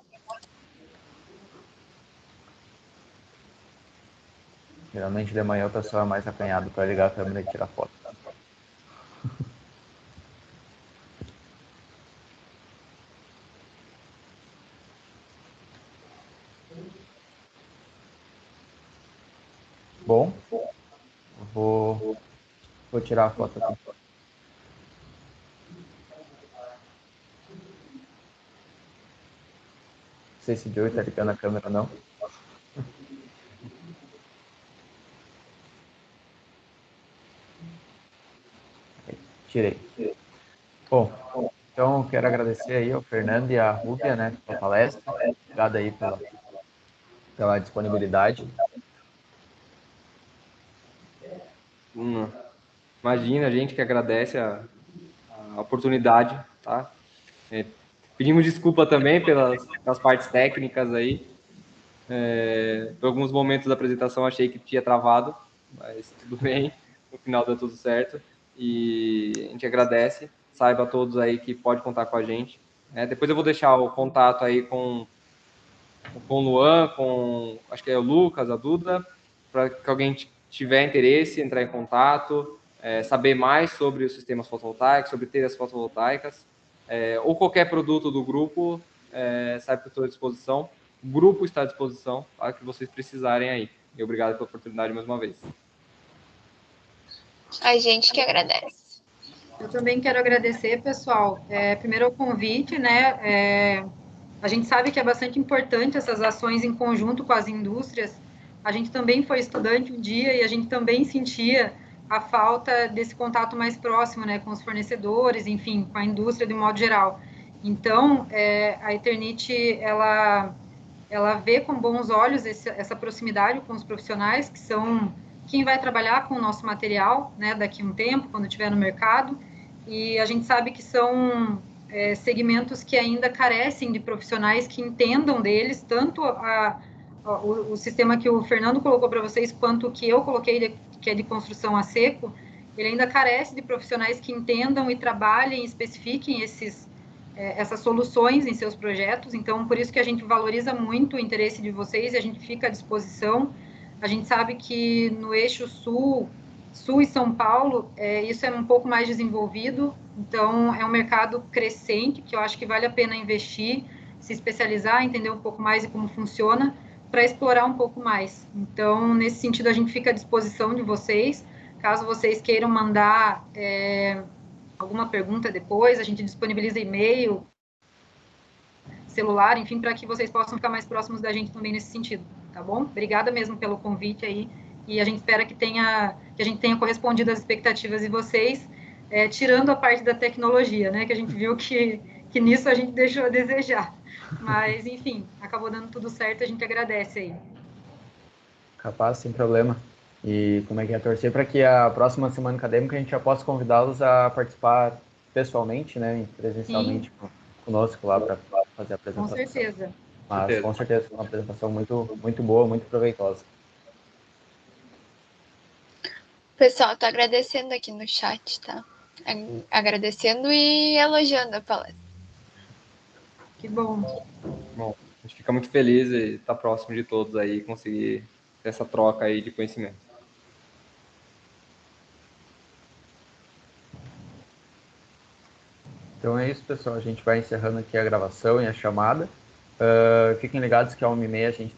Geralmente de manhã o pessoal é mais acanhado para ligar a câmera e tirar foto. Bom, vou tirar a foto aqui. Não sei se o Joey está ligando a câmera ou não. Tirei. Bom, então quero agradecer aí ao Fernando e à Rúbia, né, pela palestra. Obrigado aí pela disponibilidade.
Imagina, a gente que agradece a oportunidade, tá? Pedimos desculpa também pelas partes técnicas aí. Por alguns momentos da apresentação achei que tinha travado, mas tudo bem, no final deu tudo certo. E a gente agradece, saiba a todos aí que pode contar com a gente. Depois eu vou deixar o contato aí com o Luan, acho que é o Lucas, a Duda, para que alguém tiver interesse, entrar em contato, saber mais sobre os sistemas fotovoltaicos, sobre telhas fotovoltaicas, ou qualquer produto do grupo, sabe que eu estou à disposição. O grupo está à disposição para que vocês precisarem aí. E obrigado pela oportunidade mais uma vez.
A gente que agradece.
Eu também quero agradecer, pessoal. Primeiro o convite, né? A gente sabe que é bastante importante essas ações em conjunto com as indústrias. A gente também foi estudante um dia e a gente também sentia a falta desse contato mais próximo, né, com os fornecedores, enfim, com a indústria de modo geral. Então, a Eternit, ela vê com bons olhos essa proximidade com os profissionais, que são quem vai trabalhar com o nosso material, né, daqui a um tempo, quando estiver no mercado, e a gente sabe que são segmentos que ainda carecem de profissionais que entendam deles, tanto o sistema que o Fernando colocou para vocês, quanto o que eu coloquei, que é de construção a seco, ele ainda carece de profissionais que entendam e trabalhem, especifiquem essas soluções em seus projetos. Então, por isso que a gente valoriza muito o interesse de vocês e a gente fica à disposição. A gente sabe que no eixo sul e São Paulo, isso é um pouco mais desenvolvido, então é um mercado crescente, que eu acho que vale a pena investir, se especializar, entender um pouco mais de como funciona, para explorar um pouco mais. Então, nesse sentido, a gente fica à disposição de vocês, caso vocês queiram mandar alguma pergunta depois, a gente disponibiliza e-mail, celular, enfim, para que vocês possam ficar mais próximos da gente também nesse sentido, tá bom? Obrigada mesmo pelo convite aí, e a gente espera que a gente tenha correspondido às expectativas de vocês, tirando a parte da tecnologia, né, que a gente viu que nisso a gente deixou a desejar. Mas, enfim, acabou dando tudo certo, a gente agradece aí.
Capaz, sem problema. E como é que é torcer para que a próxima semana acadêmica a gente já possa convidá-los a participar pessoalmente, né, presencialmente conosco lá para fazer a apresentação.
Com certeza.
Mas com certeza foi uma apresentação muito, muito boa, muito proveitosa.
O pessoal está agradecendo aqui no chat, tá? Agradecendo e elogiando a palestra.
Que bom.
Bom, a gente fica muito feliz de estar próximo de todos aí e conseguir ter essa troca aí de conhecimento.
Então é isso, pessoal. A gente vai encerrando aqui a gravação e a chamada. Fiquem ligados que às 1h30 a gente